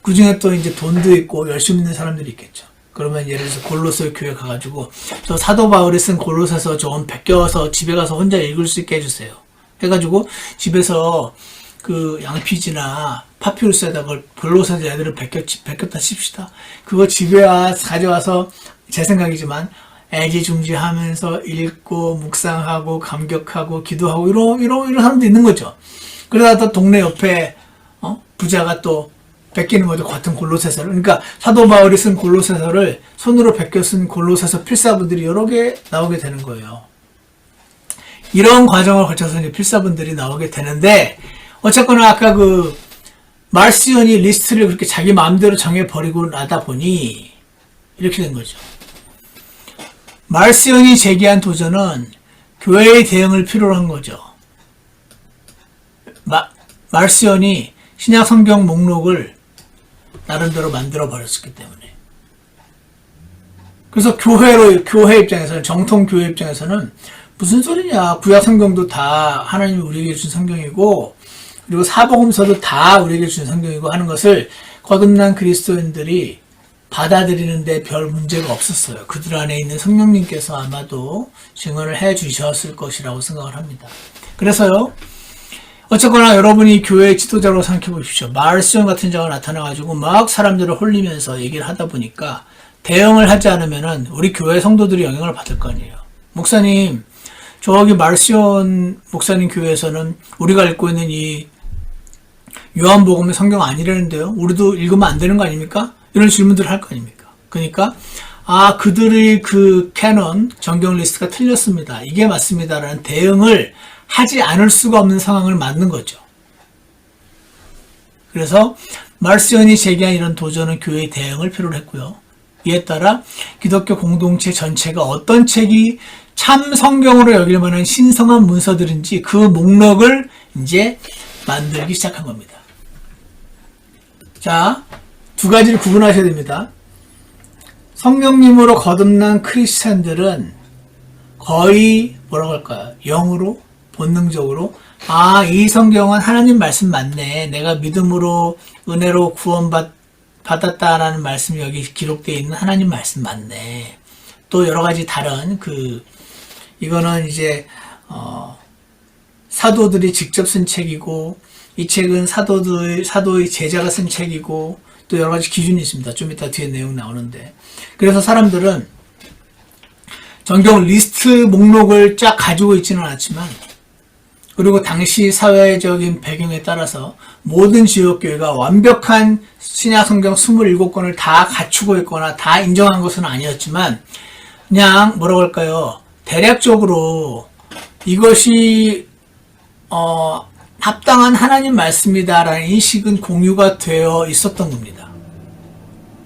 그 중에 또 이제 돈도 있고 열심히 있는 사람들이 있겠죠. 그러면 예를 들어서 골로새 교회 가가지고 저 사도 바울이 쓴 골로새서 좀 베껴서 집에 가서 혼자 읽을 수 있게 해주세요. 해가지고 집에서 그 양피지나 파피루스에다 그걸 골로새서 애들을 베꼈다 칩시다. 그거 집에 가져와서 제 생각이지만 애지중지하면서 읽고 묵상하고 감격하고 기도하고 이런 사람도 있는 거죠. 그러다 또 동네 옆에 부자가 또 베끼는 거죠. 같은 골로새서를. 그러니까 사도 바울이 쓴 골로새서를 손으로 베껴 쓴 골로새서 필사본들이 여러 개 나오게 되는 거예요. 이런 과정을 거쳐서 이제 필사본들이 나오게 되는데 어쨌거나 아까 그 말시온이 리스트를 그렇게 자기 마음대로 정해버리고 나다 보니 이렇게 된 거죠. 말시온이 제기한 도전은 교회의 대응을 필요로 한 거죠. 말시온이 신약 성경 목록을 나름대로 만들어 버렸기 때문에. 그래서 교회 입장에서는, 정통 교회 입장에서는 무슨 소리냐. 구약 성경도 다 하나님이 우리에게 준 성경이고, 그리고 사복음서도 다 우리에게 준 성경이고 하는 것을 거듭난 그리스도인들이 받아들이는데 별 문제가 없었어요. 그들 안에 있는 성령님께서 아마도 증언을 해 주셨을 것이라고 생각을 합니다. 그래서요, 어쨌거나 여러분이 교회의 지도자로 생각해 보십시오. 말시온 같은 자가 나타나가지고 막 사람들을 홀리면서 얘기를 하다 보니까 대응을 하지 않으면은 우리 교회 성도들이 영향을 받을 거 아니에요. 목사님, 저기 말시온 목사님 교회에서는 우리가 읽고 있는 이 요한복음의 성경 아니라는데요. 우리도 읽으면 안 되는 거 아닙니까? 이런 질문들을 할 거 아닙니까? 그러니까 그들의 그 캐논, 정경 리스트가 틀렸습니다. 이게 맞습니다라는 대응을 하지 않을 수가 없는 상황을 만든 거죠. 그래서 말시온이 제기한 이런 도전은 교회의 대응을 필요로 했고요. 이에 따라 기독교 공동체 전체가 어떤 책이 참 성경으로 여길 만한 신성한 문서들인지 그 목록을 이제 만들기 시작한 겁니다. 자, 두 가지를 구분하셔야 됩니다. 성령님으로 거듭난 크리스찬들은 거의 뭐라고 할까요? 영으로, 본능적으로 이 성경은 하나님 말씀 맞네. 내가 믿음으로 은혜로 구원받았다라는 말씀이 여기 기록되어 있는 하나님 말씀 맞네. 또 여러 가지 다른 이거는 이제 사도들이 직접 쓴 책이고 이 책은 사도의 제자가 쓴 책이고 또 여러 가지 기준이 있습니다. 좀 이따 뒤에 내용 나오는데 그래서 사람들은 정경 리스트 목록을 쫙 가지고 있지는 않았지만 그리고 당시 사회적인 배경에 따라서 모든 지역교회가 완벽한 신약 성경 27권을 다 갖추고 있거나 다 인정한 것은 아니었지만 그냥 뭐라고 할까요? 대략적으로 이것이 합당한 하나님 말씀이다라는 인식은 공유가 되어 있었던 겁니다.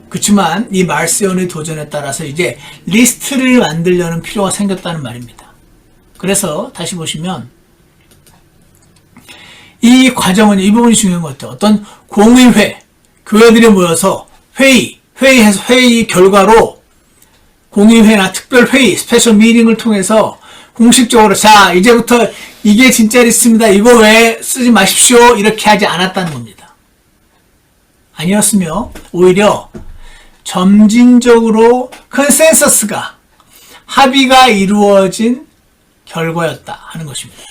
그렇지만 이 말시온의 도전에 따라서 이제 리스트를 만들려는 필요가 생겼다는 말입니다. 그래서 다시 보시면 이 과정은 이 부분이 중요한 것 같아요. 어떤 공의회, 교회들이 모여서 회의 결과로 공의회나 특별회의, 스페셜 미팅을 통해서 공식적으로 자 이제부터 이게 진짜 리스트입니다. 이거 왜 쓰지 마십시오. 이렇게 하지 않았다는 겁니다. 아니었으며 오히려 점진적으로 컨센서스가 합의가 이루어진 결과였다 하는 것입니다.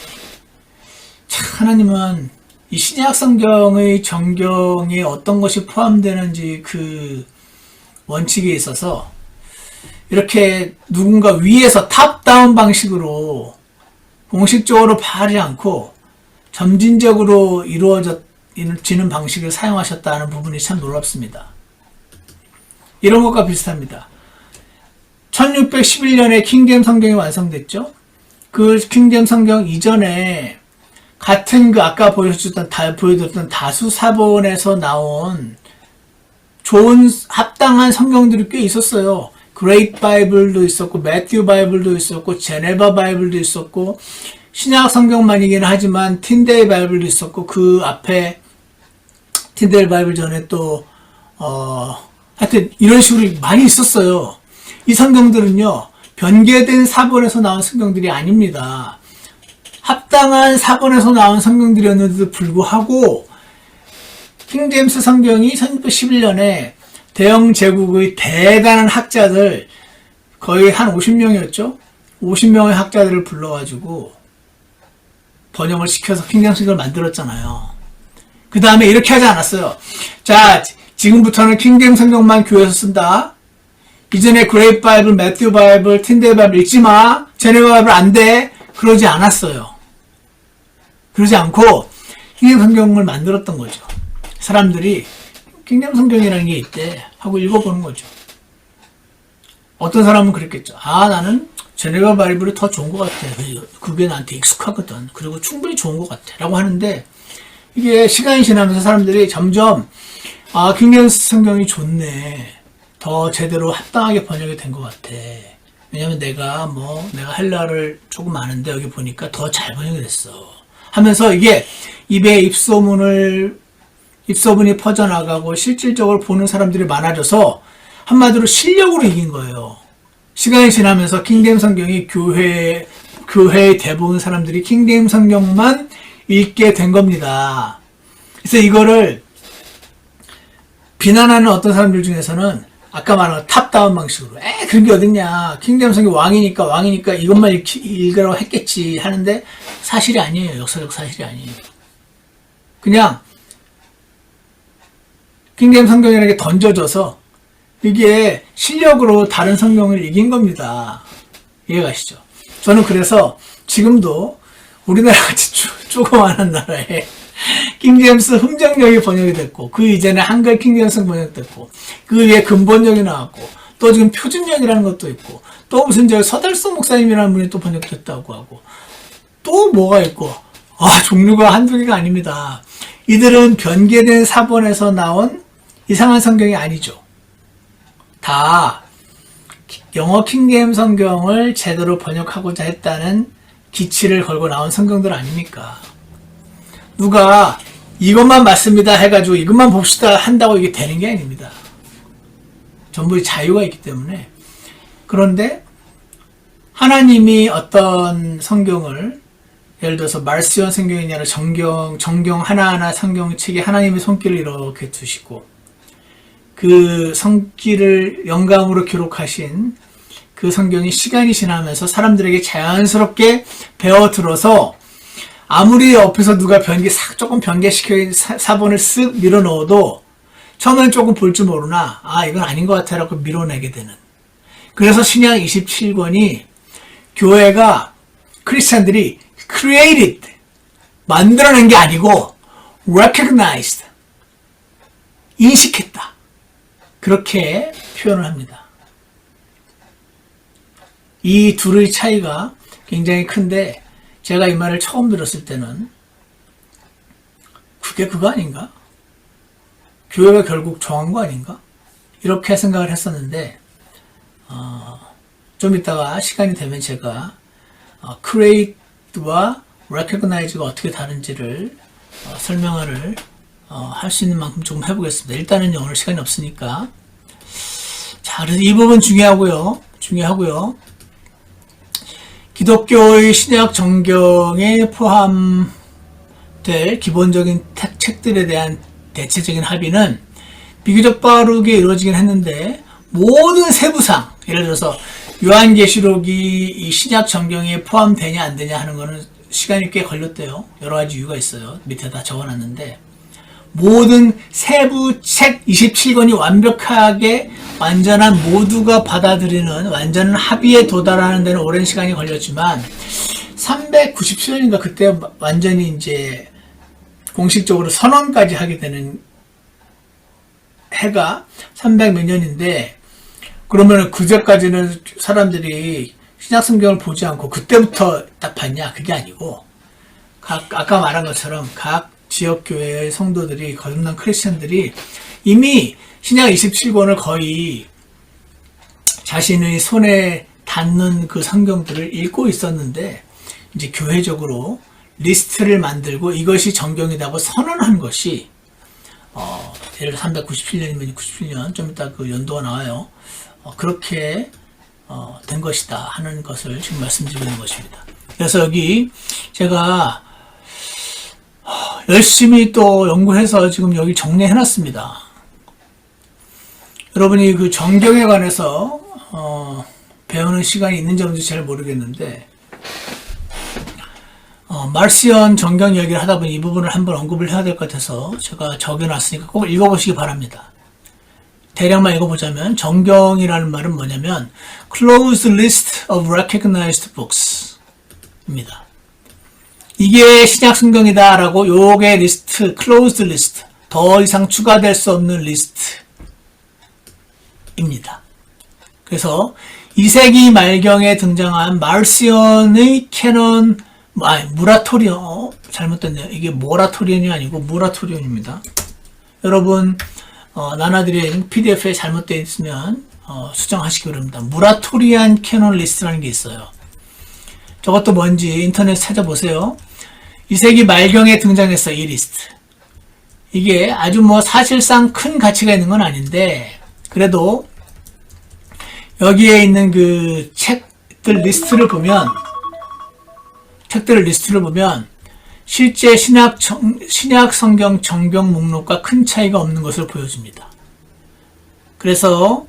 참, 하나님은 이 신약 성경의 정경에 어떤 것이 포함되는지 그 원칙에 있어서 이렇게 누군가 위에서 탑다운 방식으로 공식적으로 바르지 않고 점진적으로 이루어지는 방식을 사용하셨다는 부분이 참 놀랍습니다. 이런 것과 비슷합니다. 1611년에 킹제임 성경이 완성됐죠. 그 킹제임 성경 이전에 같은 그 아까 보여드렸던 다수 사본에서 나온 좋은 합당한 성경들이 꽤 있었어요. 그레이트 바이블도 있었고, 매튜 바이블도 있었고, 제네바 바이블도 있었고, 신약 성경만이긴 하지만 틴데일 바이블도 있었고, 그 앞에 틴데일 바이블 전에 또 하여튼 이런 식으로 많이 있었어요. 이 성경들은요, 변개된 사본에서 나온 성경들이 아닙니다. 합당한 사본에서 나온 성경들이었는데도 불구하고 킹제임스 성경이 1611년에 대영 제국의 대단한 학자들, 거의 한 50명이었죠? 50명의 학자들을 불러가지고 번역을 시켜서 킹제임스 성경을 만들었잖아요. 그 다음에 이렇게 하지 않았어요. 자, 지금부터는 킹제임스 성경만 교회에서 쓴다. 이전에 그레이트 바이블, 매튜 바이블, 틴데일 바이블 읽지 마. 제네바 바이블 안 돼. 그러지 않았어요. 그러지 않고 킹제임스 성경을 만들었던 거죠. 사람들이 킹제임스 성경이라는 게 있대 하고 읽어보는 거죠. 어떤 사람은 그랬겠죠. 아, 나는 제네바 바이블이 더 좋은 것 같아. 그게 나한테 익숙하거든. 그리고 충분히 좋은 것 같아. 라고 하는데 이게 시간이 지나면서 사람들이 점점 킹제임스 성경이 좋네. 더 제대로 합당하게 번역이 된 것 같아. 왜냐면 내가 헬라를 조금 아는데 여기 보니까 더 잘 번역이 됐어. 하면서 이게 입에 입소문이 퍼져나가고 실질적으로 보는 사람들이 많아져서 한마디로 실력으로 이긴 거예요. 시간이 지나면서 킹제임 성경이 교회의 대부분 사람들이 킹제임 성경만 읽게 된 겁니다. 그래서 이거를 비난하는 어떤 사람들 중에서는 아까 말한 탑다운 방식으로 그런 게 어딨냐, 킹제임 성경 왕이니까 이것만 읽으라고 했겠지 하는데 사실이 아니에요. 역사적 사실이 아니에요. 그냥 킹제임 성경이라는 게 던져져서 이게 실력으로 다른 성경을 이긴 겁니다. 이해가시죠? 저는 그래서 지금도 우리나라같이 조그마한 나라에 킹제임스 흠정역이 번역이 됐고, 그 이전에 한글 킹제임스 번역됐고, 그 위에 근본역이 나왔고, 또 지금 표준역이라는 것도 있고, 또 무슨 서달수 목사님이라는 분이 또 번역됐다고 하고, 또 뭐가 있고, 종류가 한두 개가 아닙니다. 이들은 변개된 사본에서 나온 이상한 성경이 아니죠. 다 영어 킹제임스 성경을 제대로 번역하고자 했다는 기치를 걸고 나온 성경들 아닙니까? 누가 이것만 맞습니다 해가지고 이것만 봅시다 한다고 이게 되는 게 아닙니다. 전부 자유가 있기 때문에. 그런데 하나님이 어떤 성경을, 예를 들어서 말스원 성경이냐 정경 하나하나 성경책에 하나님의 손길을 이렇게 두시고 그 손길을 영감으로 기록하신 그 성경이 시간이 지나면서 사람들에게 자연스럽게 배어들어서 아무리 옆에서 누가 조금 변개시켜 사본을 쓱 밀어넣어도 처음엔 조금 볼 줄 모르나 이건 아닌 것 같아 라고 밀어내게 되는. 그래서 신약 27권이 교회가 크리스찬들이 created, 만들어낸 게 아니고 recognized, 인식했다. 그렇게 표현을 합니다. 이 둘의 차이가 굉장히 큰데 제가 이 말을 처음 들었을 때는 그게 그거 아닌가? 교회가 결국 정한 거 아닌가? 이렇게 생각을 했었는데 좀 이따가 시간이 되면 제가 create와 recognize가 어떻게 다른지를 설명을 할 수 있는 만큼 조금 해보겠습니다. 일단은 오늘 시간이 없으니까. 자, 그래서 이 부분 중요하고요. 기독교의 신약 정경에 포함될 기본적인 책들에 대한 대체적인 합의는 비교적 빠르게 이루어지긴 했는데 모든 세부상, 예를 들어서 요한계시록이 이 신약 정경에 포함되냐 안 되냐 하는 거는 시간이 꽤 걸렸대요. 여러 가지 이유가 있어요. 밑에 다 적어놨는데 모든 세부 책 27권이 완벽하게 완전한 모두가 받아들이는 완전한 합의에 도달하는 데는 오랜 시간이 걸렸지만 397년인가 그때 완전히 이제 공식적으로 선언까지 하게 되는 해가 300 몇 년인데 그러면 그제까지는 사람들이 신약 성경을 보지 않고 그때부터 딱 봤냐? 그게 아니고 아까 말한 것처럼 각 지역교회의 성도들이 거듭난 크리스천들이 이미 신약 27권을 거의 자신의 손에 닿는 그 성경들을 읽고 있었는데 이제 교회적으로 리스트를 만들고 이것이 정경이라고 선언한 것이 예를 들어 397년이면 97년 좀 이따 그 연도가 나와요. 그렇게 된 것이다 하는 것을 지금 말씀드리는 것입니다. 그래서 여기 제가 열심히 또 연구해서 지금 여기 정리해놨습니다. 여러분이 그 정경에 관해서 배우는 시간이 있는지 없는지 잘 모르겠는데 말시언 정경 이야기를 하다 보니 이 부분을 한번 언급을 해야 될 것 같아서 제가 적어놨으니까 꼭 읽어보시기 바랍니다. 대략만 읽어보자면 정경이라는 말은 뭐냐면 Closed List of Recognized Books 입니다. 이게 신약 성경이다 라고 요게 리스트, Closed List, 더 이상 추가될 수 없는 리스트입니다. 그래서 2세기 말경에 등장한 말시언의 캐논 무라토리온, 잘못됐네요. 이게 모라토리온이 아니고 무라토리온입니다. 여러분 나나들의 PDF에 잘못되어 있으면 수정하시기 바랍니다. 무라토리안 캐논 리스트라는 게 있어요. 저것도 뭔지 인터넷 찾아보세요. 2세기 말경에 등장했어요. 이 리스트. 이게 아주 사실상 큰 가치가 있는 건 아닌데 그래도 여기에 있는 그 책들 리스트를 보면 실제 신약 성경 정경 목록과 큰 차이가 없는 것을 보여줍니다. 그래서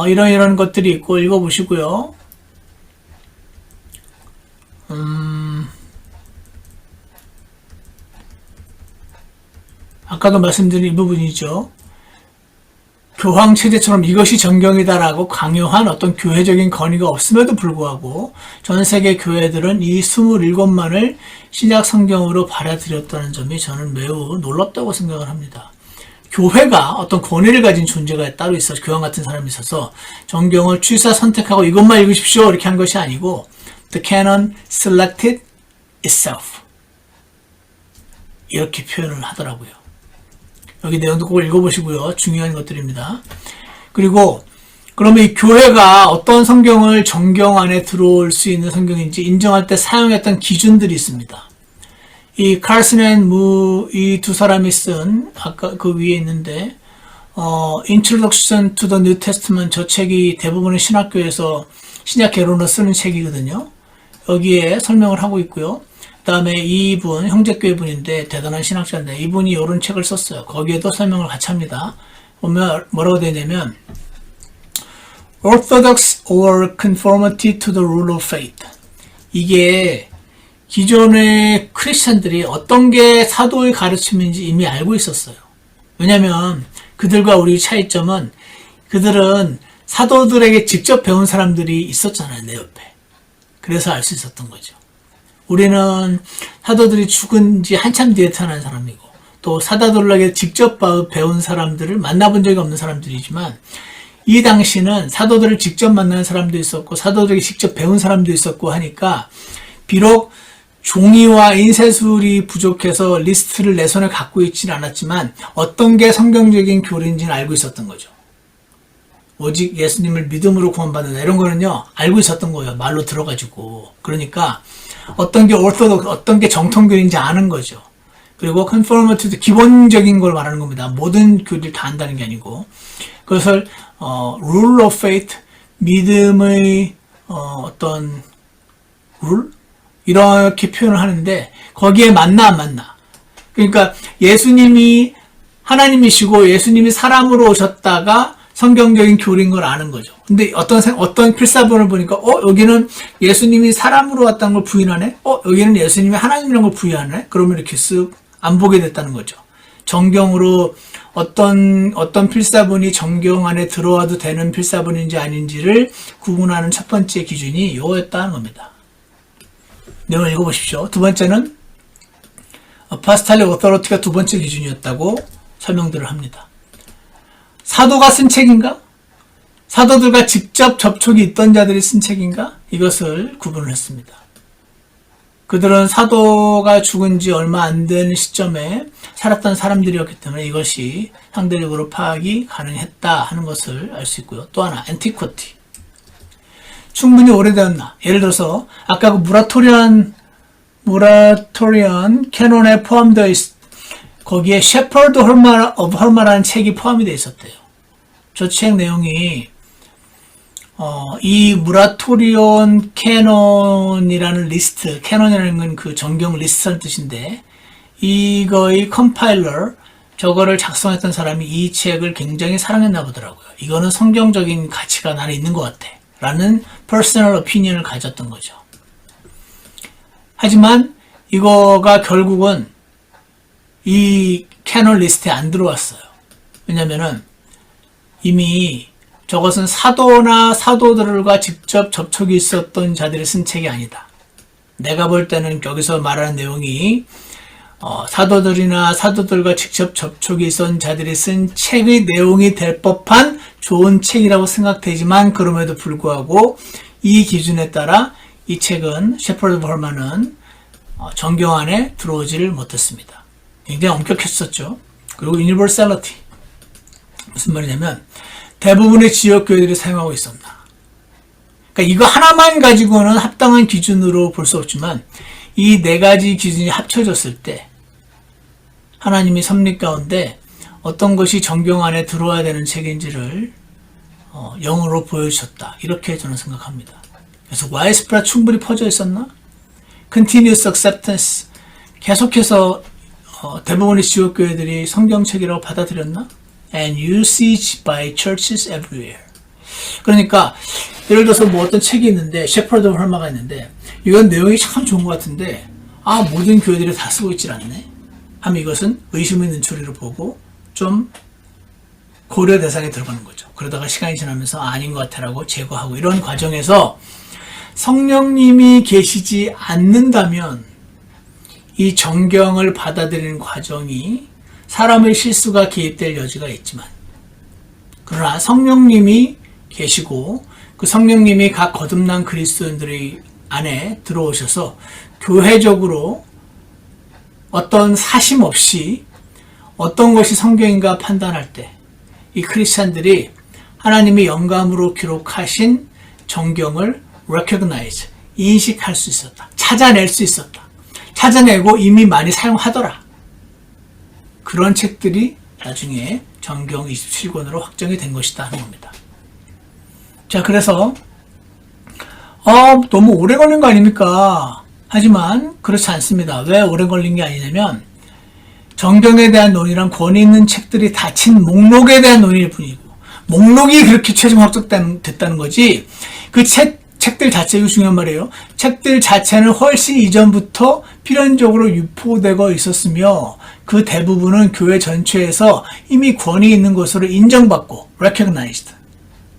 이런 것들이 있고 읽어보시고요. 아까도 말씀드린 이 부분이죠. 교황 체제처럼 이것이 정경이다라고 강요한 어떤 교회적인 건의가 없음에도 불구하고 전 세계 교회들은 이 27만을 신약 성경으로 받아들였다는 점이 저는 매우 놀랍다고 생각을 합니다. 교회가 어떤 권위를 가진 존재가 따로 있어서 교황 같은 사람이 있어서 정경을 취사 선택하고 이것만 읽으십시오 이렇게 한 것이 아니고 The canon selected itself 이렇게 표현을 하더라고요. 여기 내용도 꼭 읽어보시고요. 중요한 것들입니다. 그리고 그러면 이 교회가 어떤 성경을 정경 안에 들어올 수 있는 성경인지 인정할 때 사용했던 기준들이 있습니다. 이 칼슨 앤 무 이 두 사람이 쓴 아까 그 위에 있는데 Introduction to the New Testament 저 책이 대부분의 신학교에서 신약 개론으로 쓰는 책이거든요. 여기에 설명을 하고 있고요. 그 다음에 이분 형제교회 분인데 대단한 신학자인데 이분이 이런 책을 썼어요. 거기에도 설명을 같이 합니다. 보면 뭐라고 되냐면 Orthodox or conformity to the rule of faith 이게 기존의 크리스천들이 어떤 게 사도의 가르침인지 이미 알고 있었어요. 왜냐하면 그들과 우리 차이점은 그들은 사도들에게 직접 배운 사람들이 있었잖아요. 내 옆에. 그래서 알 수 있었던 거죠. 우리는 사도들이 죽은 지 한참 뒤에 태어난 사람이고 또 사도들에게 직접 배운 사람들을 만나본 적이 없는 사람들이지만 이 당시는 사도들을 직접 만난 사람도 있었고 사도들에게 직접 배운 사람도 있었고 하니까 비록 종이와 인쇄술이 부족해서 리스트를 내 손에 갖고 있지는 않았지만 어떤 게 성경적인 교리인지는 알고 있었던 거죠. 오직 예수님을 믿음으로 구원받는다 이런 거는요 알고 있었던 거예요. 말로 들어가지고. 그러니까 어떤 게 어떤 게 정통교리인지 아는 거죠. 그리고 conformity 기본적인 걸 말하는 겁니다. 모든 교리를 다 안다는 게 아니고 그것을 rule of faith 믿음의 어떤 룰 이렇게 표현을 하는데 거기에 맞나 안 맞나. 그러니까 예수님이 하나님이시고 예수님이 사람으로 오셨다가 성경적인 교리인 걸 아는 거죠. 근데 어떤 필사본을 보니까, 여기는 예수님이 사람으로 왔다는 걸 부인하네? 여기는 예수님이 하나님이라는 걸 부인하네? 그러면 이렇게 쓱 안 보게 됐다는 거죠. 정경으로 어떤 필사본이 정경 안에 들어와도 되는 필사본인지 아닌지를 구분하는 첫 번째 기준이 이거였다는 겁니다. 내용 읽어보십시오. 두 번째는 Apostolic Authority가 두 번째 기준이었다고 설명들을 합니다. 사도가 쓴 책인가? 사도들과 직접 접촉이 있던 자들이 쓴 책인가? 이것을 구분을 했습니다. 그들은 사도가 죽은 지 얼마 안 된 시점에 살았던 사람들이었기 때문에 이것이 상대적으로 파악이 가능했다 하는 것을 알 수 있고요. 또 하나, antiquity. 충분히 오래되었나? 예를 들어서 아까 그 무라토리안 캐논에 포함되어 거기에 Shepherd of Herma라는 책이 포함이 되어 있었대요. 저 책 내용이 이 무라토리온 캐논이라는 리스트, 캐논이라는 건 그 정경 리스트라는 뜻인데 이거의 컴파일러, 저거를 작성했던 사람이 이 책을 굉장히 사랑했나 보더라고요. 이거는 성경적인 가치가 나는 있는 것 같아 라는 퍼스널 오피니언을 가졌던 거죠. 하지만 이거가 결국은 이 캐논 리스트에 안 들어왔어요. 왜냐면은 이미 저것은 사도나 사도들과 직접 접촉이 있었던 자들이 쓴 책이 아니다. 내가 볼 때는 여기서 말하는 내용이 사도들이나 사도들과 직접 접촉이 있었던 자들이 쓴 책의 내용이 될 법한 좋은 책이라고 생각되지만 그럼에도 불구하고 이 기준에 따라 이 책은 셰퍼드 오브 헐만은 정경 안에 들어오지를 못했습니다. 굉장히 엄격했었죠. 그리고 유니버설리티. 무슨 말이냐면 대부분의 지역교회들이 사용하고 있었나. 그러니까 이거 하나만 가지고는 합당한 기준으로 볼 수 없지만 이 네 가지 기준이 합쳐졌을 때 하나님이 섭리 가운데 어떤 것이 정경 안에 들어와야 되는 책인지를 영어로 보여주셨다. 이렇게 저는 생각합니다. 그래서 widespread 충분히 퍼져 있었나? Continuous acceptance 계속해서 대부분의 지역교회들이 성경책이라고 받아들였나? And usage by churches everywhere. 그러니까 예를 들어서 뭐 어떤 책이 있는데 셰퍼드 오브 헐마가 있는데 이건 내용이 참 좋은 것 같은데 모든 교회들이 다 쓰고 있질 않네 하면 이것은 의심 있는 처리로 보고 좀 고려 대상에 들어가는 거죠. 그러다가 시간이 지나면서 아닌 것 같아라고 제거하고 이런 과정에서 성령님이 계시지 않는다면 이 정경을 받아들이는 과정이 사람의 실수가 개입될 여지가 있지만 그러나 성령님이 계시고 그 성령님이 각 거듭난 그리스도인들의 안에 들어오셔서 교회적으로 어떤 사심 없이 어떤 것이 성경인가 판단할 때 이 크리스찬들이 하나님의 영감으로 기록하신 정경을 recognize, 인식할 수 있었다. 찾아낼 수 있었다. 찾아내고 이미 많이 사용하더라. 그런 책들이 나중에 정경 27권으로 확정이 된 것이다 하는 겁니다. 자, 그래서 너무 오래 걸린 거 아닙니까? 하지만 그렇지 않습니다. 왜 오래 걸린 게 아니냐면 정경에 대한 논의랑 권위 있는 책들이 닫힌 목록에 대한 논의일 뿐이고 목록이 그렇게 최종 확정됐다는 거지 그 책들 자체, 이거 중요한 말이에요. 책들 자체는 훨씬 이전부터 필연적으로 유포되고 있었으며 그 대부분은 교회 전체에서 이미 권위 있는 것으로 인정받고 recognized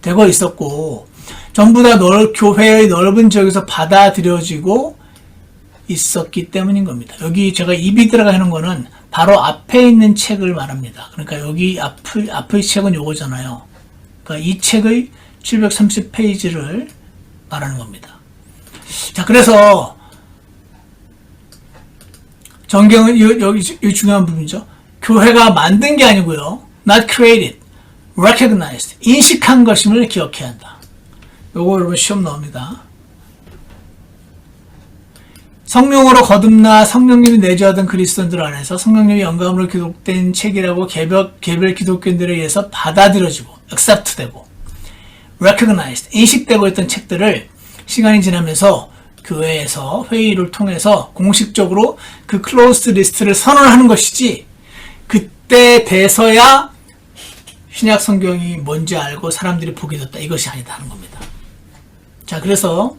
되고 있었고 전부 다 교회의 넓은 지역에서 받아들여지고 있었기 때문인 겁니다. 여기 제가 입이 들어가 하는 거는 바로 앞에 있는 책을 말합니다. 그러니까 여기 앞의 책은 요거잖아요. 그러니까 이 책의 730페이지를 말하는 겁니다. 자, 그래서 정경은 여기 중요한 부분이죠. 교회가 만든 게 아니고요. Not created, recognized, 인식한 것임을 기억해야 한다. 요거 여러분 시험 나옵니다. 성령으로 거듭나 성령님이 내주하던 그리스도인들 안에서 성령님이 영감으로 기록된 책이라고 개별 기독교인들에 의해서 받아들여지고 accept되고 recognized, 인식되고 있던 책들을 시간이 지나면서 교회에서 회의를 통해서 공식적으로 그 closed 리스트를 선언하는 것이지 그때 돼서야 신약 성경이 뭔지 알고 사람들이 보게 됐다. 이것이 아니다 하는 겁니다. 자, 그래서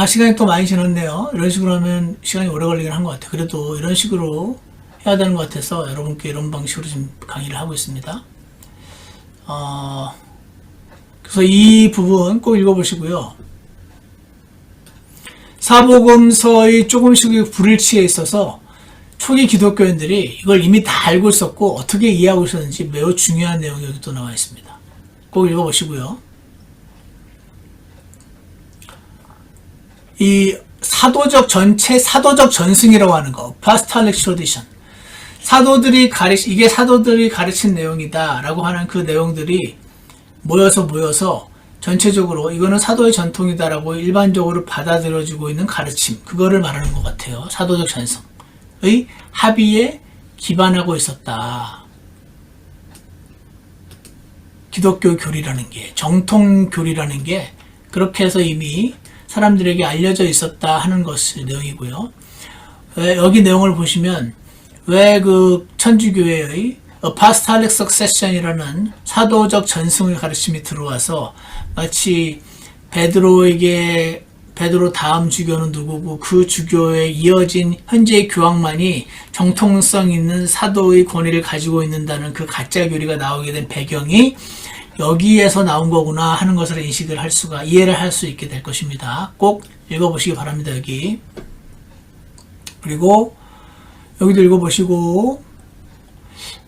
시간이 또 많이 지났네요. 이런 식으로 하면 시간이 오래 걸리긴 한 것 같아요. 그래도 이런 식으로 해야 되는 것 같아서 여러분께 이런 방식으로 지금 강의를 하고 있습니다. 그래서 이 부분 꼭 읽어보시고요. 사복음서의 조금씩 불일치에 있어서 초기 기독교인들이 이걸 이미 다 알고 있었고 어떻게 이해하고 있었는지 매우 중요한 내용이 여기 또 나와 있습니다. 꼭 읽어보시고요. 이 사도적 전승이라고 하는 거, Apostolic Tradition. 이게 사도들이 가르친 내용이다라고 하는 그 내용들이 모여서 전체적으로 이거는 사도의 전통이다라고 일반적으로 받아들여지고 있는 가르침, 그거를 말하는 것 같아요. 사도적 전승의 합의에 기반하고 있었다. 기독교 교리라는 게, 정통 교리라는 게 그렇게 해서 이미 사람들에게 알려져 있었다 하는 것을 내용이고요. 여기 내용을 보시면 왜 그 천주교회의 Apostolic Succession이라는 사도적 전승의 가르침이 들어와서 마치 베드로 다음 주교는 누구고 그 주교에 이어진 현재의 교황만이 정통성 있는 사도의 권위를 가지고 있는다는 그 가짜 교리가 나오게 된 배경이 여기에서 나온 거구나 하는 것을 이해를 할 수 있게 될 것입니다. 꼭 읽어보시기 바랍니다. 여기. 그리고 여기도 읽어보시고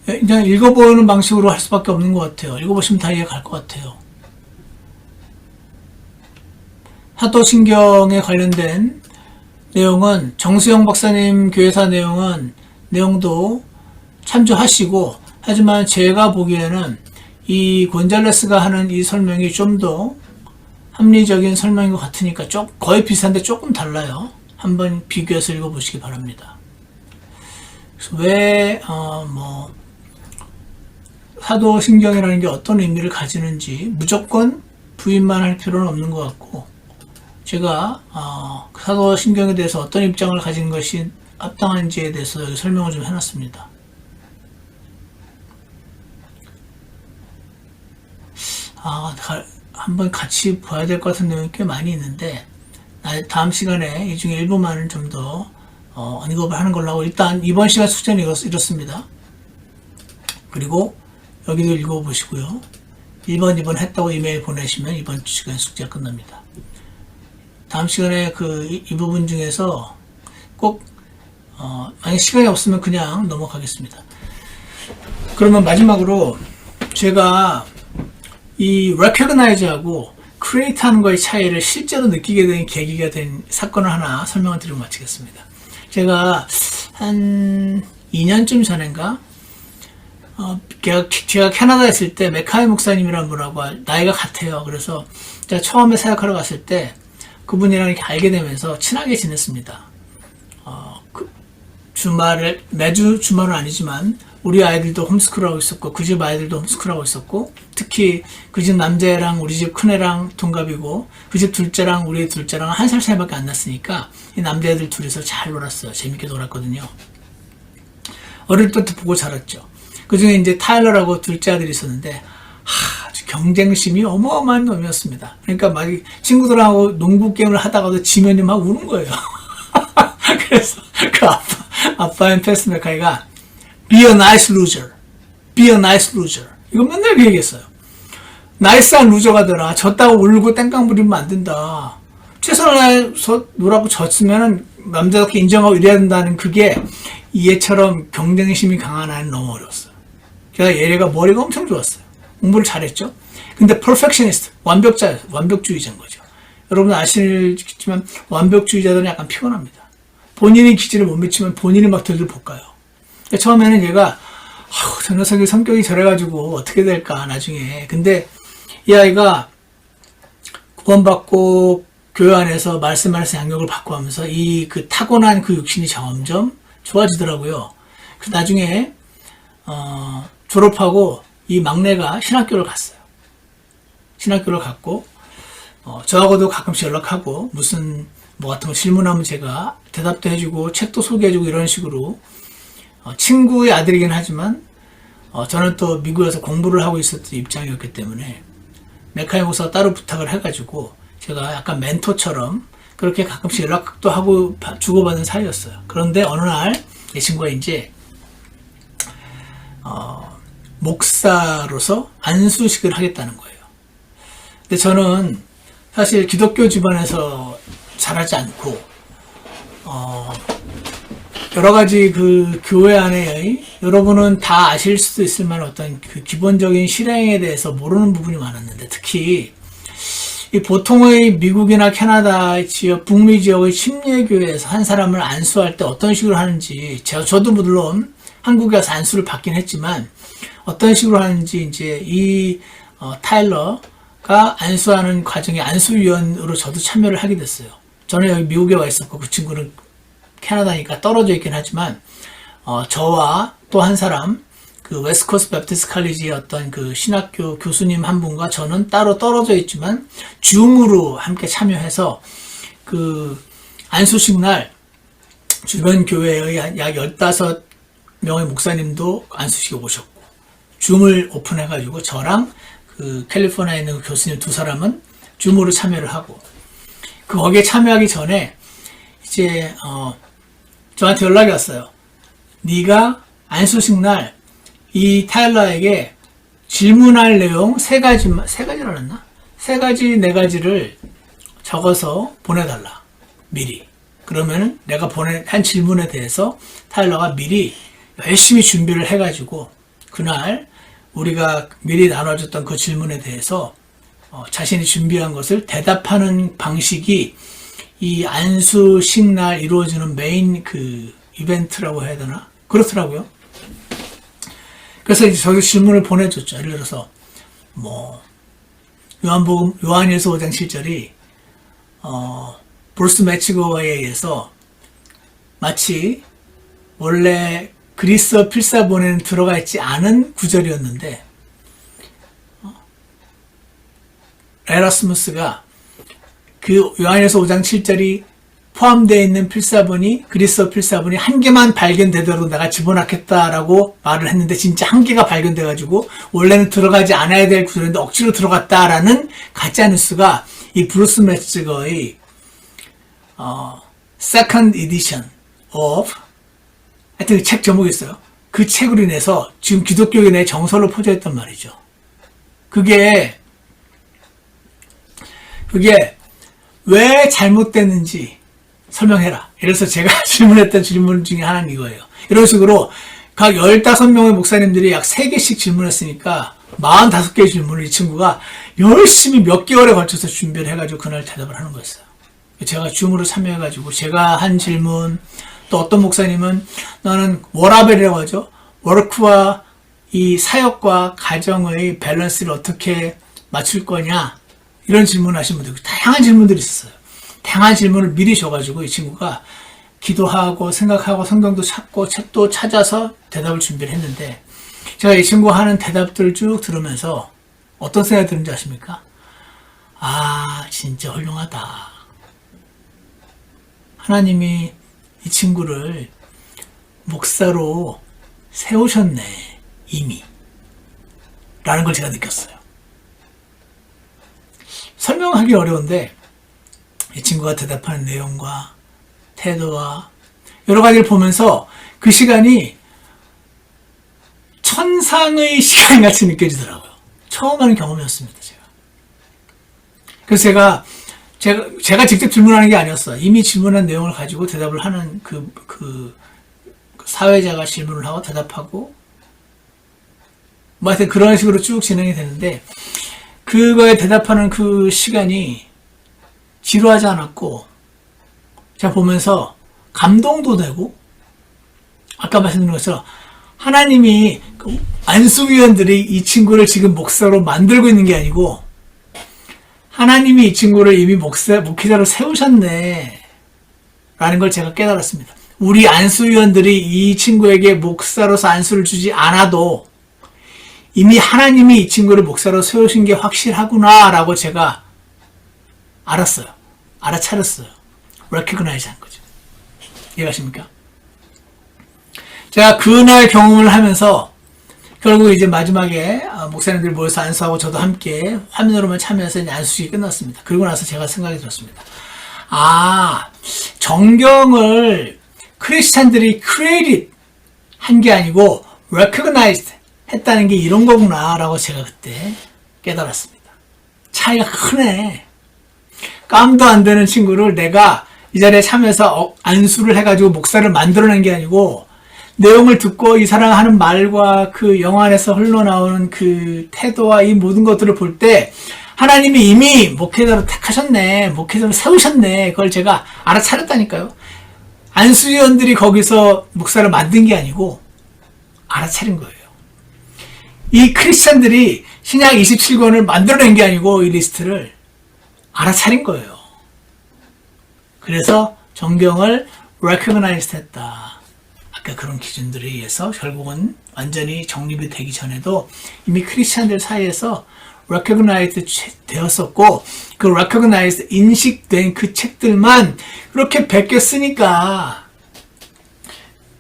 그냥 읽어보는 방식으로 할 수밖에 없는 것 같아요. 읽어보시면 다 이해가 갈 것 같아요. 사도신경에 관련된 내용은 정수영 박사님 교회사 내용도 참조하시고, 하지만 제가 보기에는 이 곤잘레스가 하는 이 설명이 좀 더 합리적인 설명인 것 같으니까 거의 비슷한데 조금 달라요. 한번 비교해서 읽어보시기 바랍니다. 그래서 왜 사도신경이라는 게 어떤 의미를 가지는지 무조건 부인만 할 필요는 없는 것 같고, 제가 사도신경에 대해서 어떤 입장을 가진 것이 합당한지에 대해서 여기 설명을 좀 해놨습니다. 한번 같이 봐야 될 것 같은 내용이 꽤 많이 있는데 다음 시간에 이 중에 일부만은 좀 더 언급을 하는 걸로 하고, 일단 이번 시간 숙제는 이렇습니다. 그리고 여기도 읽어보시고요. 1번, 2번 했다고 이메일 보내시면 이번 시간 숙제가 끝납니다. 다음 시간에 이 부분 중에서 꼭 만약 시간이 없으면 그냥 넘어가겠습니다. 그러면 마지막으로 제가 이 recognize하고 create 하는 거의 차이를 실제로 느끼게 된 계기가 된 사건을 하나 설명을 드리고 마치겠습니다. 제가 한 2년쯤 전인가 제가 캐나다에 있을 때 메카이 목사님이라는 분하고 나이가 같아요. 그래서 제가 처음에 사역하러 갔을 때 그분이랑 이렇게 알게 되면서 친하게 지냈습니다. 매주 주말은 아니지만 우리 아이들도 홈스쿨하고 있었고 그 집 아이들도 홈스쿨하고 있었고, 특히 그 집 남자애랑 우리 집 큰애랑 동갑이고 그 집 둘째랑 우리 둘째랑 1살 차이밖에 안 났으니까 이 남자애들 둘이서 잘 놀았어요. 재밌게 놀았거든요. 어릴 때부터 보고 자랐죠. 그 중에 이제 타일러라고 둘째 아들이 있었는데 아주 경쟁심이 어마어마한 놈이었습니다. 그러니까 막 친구들하고 농구 게임을 하다가도 지면 막 우는 거예요. 그래서 그 아빠인 패스 메카이가 Be a nice loser. Be a nice loser. 이거 맨날 그 얘기했어요. 나이스한 루저가 되라. 졌다고 울고 땡깡 부리면 안 된다. 최선을 다해서 노라고 졌으면 남자답게 인정하고 이래야 된다는 그게 얘처럼 경쟁심이 강한 아이는 너무 어려웠어요. 그래서 얘가 머리가 엄청 좋았어요. 공부를 잘했죠. 근데 perfectionist, 완벽주의자인 거죠. 여러분 아시겠지만 완벽주의자들은 약간 피곤합니다. 본인이 기질을 못 미치면 본인이 막 들들 볶아요. 처음에는 얘가 저 녀석이 성격이 저래가지고 어떻게 될까 나중에. 근데 이 아이가 구원받고 교회 안에서 말씀하면서 양육을 받고 하면서 그 타고난 그 육신이 점점 좋아지더라고요. 그 나중에 졸업하고 이 막내가 신학교를 갔어요. 신학교를 갔고 저하고도 가끔씩 연락하고 무슨 같은 거 질문하면 제가 대답도 해주고 책도 소개해주고 이런 식으로 친구의 아들이긴 하지만 저는 또 미국에서 공부를 하고 있었던 입장이었기 때문에 메카이 목사가 따로 부탁을 해가지고 제가 약간 멘토처럼 그렇게 가끔씩 연락도 하고 주고받은 사이였어요. 그런데 어느 날 이 친구가 이제 목사로서 안수식을 하겠다는 거예요. 근데 저는 사실 기독교 집안에서 자라지 않고 여러 가지 그 교회 안에의 여러분은 다 아실 수도 있을 만한 어떤 그 기본적인 실행에 대해서 모르는 부분이 많았는데 특히 이 보통의 미국이나 캐나다 지역, 북미 지역의 침례교회에서 한 사람을 안수할 때 어떤 식으로 하는지 저도 물론 한국에 와서 안수를 받긴 했지만 어떤 식으로 하는지 이제 이 타일러가 안수하는 과정에 안수위원으로 저도 참여를 하게 됐어요. 저는 여기 미국에 와 있었고 그 친구는 캐나다니까 떨어져 있긴 하지만 저와 또 한 사람 그 웨스트코스트 배프티스트 칼리지의 어떤 그 신학교 교수님 한 분과 저는 따로 떨어져 있지만 줌으로 함께 참여해서 그 안수식 날 주변 교회의 약 15명의 목사님도 안수식에 오셨고 줌을 오픈해가지고 저랑 그 캘리포니아에 있는 그 교수님 두 사람은 줌으로 참여를 하고 거기에 참여하기 전에 이제 저한테 연락이 왔어요. 네가 안수식 날 이 타일러에게 질문할 내용 3가지를 4가지를 적어서 보내달라. 미리. 그러면은 내가 한 질문에 대해서 타일러가 미리 열심히 준비를 해가지고 그날 우리가 미리 나눠줬던 그 질문에 대해서 자신이 준비한 것을 대답하는 방식이 이 안수식 날 이루어지는 메인 그 이벤트라고 해야 되나? 그렇더라고요. 그래서 이제 저도 질문을 보내줬죠. 예를 들어서, 요한일서 5장 7절이, 브루스 매치거에 의해서 마치 원래 그리스 필사본에는 들어가 있지 않은 구절이었는데, 에라스무스가 그 요한일서 5장 7절이 포함되어 있는 필사본이 그리스 필사본이 한 개만 발견되더라도 내가 집어넣겠다라고 말을 했는데 진짜 한 개가 발견돼가지고 원래는 들어가지 않아야 될 구절인데 억지로 들어갔다라는 가짜 뉴스가 이 브루스 매치거의 Second Edition of 하여튼 책 제목이 있어요. 그 책으로 인해서 지금 기독교계 내에 정서를 포조했단 말이죠. 그게 왜 잘못됐는지 설명해라. 이래서 제가 질문했던 질문 중에 하나는 이거예요. 이런 식으로 각 15명의 목사님들이 약 3개씩 질문했으니까 45개의 질문을 이 친구가 열심히 몇 개월에 걸쳐서 준비를 해가지고 그날 대답을 하는 거였어요. 제가 줌으로 참여해가지고 제가 한 질문, 또 어떤 목사님은 너는 워라벨이라고 하죠. 워크와 이 사역과 가정의 밸런스를 어떻게 맞출 거냐, 이런 질문을 하신 분들, 다양한 질문들이 있었어요. 다양한 질문을 미리 줘가지고 이 친구가 기도하고 생각하고 성경도 찾고 책도 찾아서 대답을 준비를 했는데, 제가 이 친구가 하는 대답들을 쭉 들으면서 어떤 생각이 드는지 아십니까? 아, 진짜 훌륭하다. 하나님이 이 친구를 목사로 세우셨네, 이미. 라는 걸 제가 느꼈어요. 설명하기 어려운데 이 친구가 대답하는 내용과 태도와 여러 가지를 보면서 그 시간이 천상의 시간 같이 느껴지더라고요. 처음 하는 경험이었습니다, 제가. 그래서 제가 직접 질문하는 게 아니었어요. 이미 질문한 내용을 가지고 대답을 하는 그 사회자가 질문을 하고 대답하고 뭐 하여튼 그런 식으로 쭉 진행이 되는데, 그거에 대답하는 그 시간이 지루하지 않았고, 제가 보면서 감동도 되고, 아까 말씀드린 것처럼 하나님이 안수위원들이 이 친구를 지금 목사로 만들고 있는 게 아니고 하나님이 이 친구를 이미 목회자로 세우셨네 라는 걸 제가 깨달았습니다. 우리 안수위원들이 이 친구에게 목사로서 안수를 주지 않아도 이미 하나님이 이 친구를 목사로 세우신 게 확실하구나 라고 제가 알았어요. 알아차렸어요. recognize 한 거죠. 이해가십니까? 제가 그날 경험을 하면서 결국 이제 마지막에 목사님들이 모여서 안수하고 저도 함께 화면으로만 참여해서 이제 안수식이 끝났습니다. 그리고 나서 제가 생각이 들었습니다. 정경을 크리스찬들이 created 한 게 아니고 recognized 했다는 게 이런 거구나라고 제가 그때 깨달았습니다. 차이가 크네. 깜도 안 되는 친구를 내가 이 자리에 참여해서 안수를 해가지고 목사를 만들어낸 게 아니고 내용을 듣고 이 사람 하는 말과 그 영안에서 흘러나오는 그 태도와 이 모든 것들을 볼 때 하나님이 이미 목회자로 택하셨네, 목회자로 세우셨네, 그걸 제가 알아차렸다니까요. 안수위원들이 거기서 목사를 만든 게 아니고 알아차린 거예요. 이 크리스찬들이 신약 27권을 만들어낸 게 아니고 이 리스트를 알아차린 거예요. 그래서 정경을 recognized 했다. 아까 그런 기준들에 의해서 결국은 완전히 정립이 되기 전에도 이미 크리스찬들 사이에서 recognized 되었었고, 그 recognized 인식된 그 책들만 그렇게 100개 쓰니까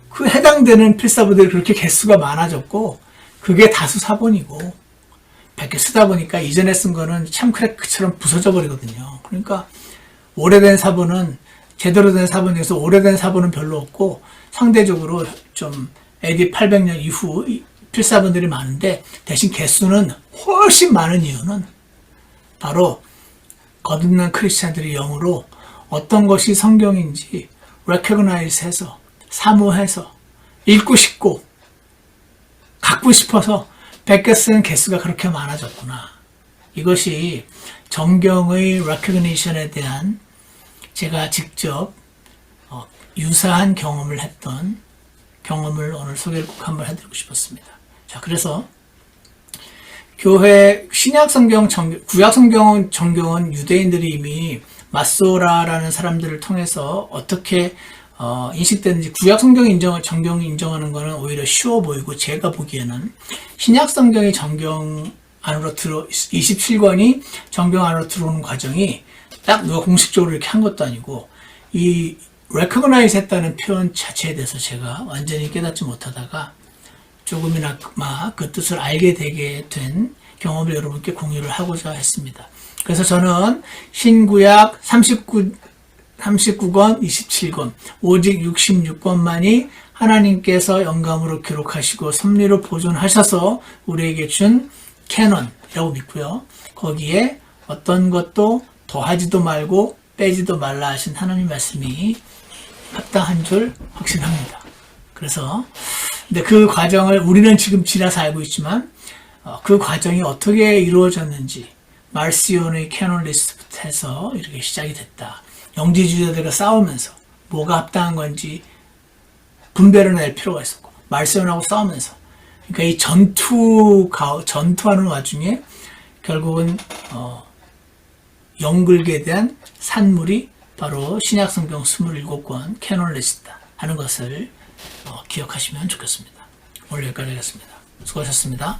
그 해당되는 필사부들이 그렇게 개수가 많아졌고, 그게 다수 사본이고 100개 쓰다 보니까 이전에 쓴 거는 참크래크처럼 부서져 버리거든요. 그러니까 오래된 사본은, 제대로 된 사본 중에서 오래된 사본은 별로 없고 상대적으로 좀 AD 800년 이후 필사본들이 많은데, 대신 개수는 훨씬 많은 이유는 바로 거듭난 크리스찬들이 영으로 어떤 것이 성경인지 recognize 해서, 사모해서, 읽고 싶고 갖고 싶어서 100개 쓰는 개수가 그렇게 많아졌구나. 이것이 정경의 recognition에 대한 제가 직접 유사한 경험을 했던 경험을 오늘 소개를 꼭 한번 해드리고 싶었습니다. 자, 그래서 교회 신약성경, 구약성경 정경은 유대인들이 이미 마소라라는 사람들을 통해서 어떻게 인식되는지, 구약성경 정경 인정하는 거는 오히려 쉬워 보이고, 제가 보기에는 신약성경이 정경 안으로 27권이 정경 안으로 들어오는 과정이 딱 누가 공식적으로 이렇게 한 것도 아니고, 이 recognize 했다는 표현 자체에 대해서 제가 완전히 깨닫지 못하다가 조금이나마 그 뜻을 알게 되게 된 경험을 여러분께 공유를 하고자 했습니다. 그래서 저는 신구약 39권, 27권, 오직 66권만이 하나님께서 영감으로 기록하시고 섭리로 보존하셔서 우리에게 준 캐논이라고 믿고요. 거기에 어떤 것도 더하지도 말고 빼지도 말라 하신 하나님 말씀이 합당한 줄 확신합니다. 그래서 근데 그 과정을 우리는 지금 지나서 알고 있지만 그 과정이 어떻게 이루어졌는지, 말시온의 캐논 리스트부터 해서 이렇게 시작이 됐다. 영지주의자들과 싸우면서 뭐가 합당한 건지 분배를 낼 필요가 있었고, 말세온하고 싸우면서, 그러니까 이 전투하는 와중에 결국은 영글게 대한 산물이 바로 신약성경 27권 캐논 리스트 하는 것을 기억하시면 좋겠습니다. 오늘 여기까지 하겠습니다. 수고하셨습니다.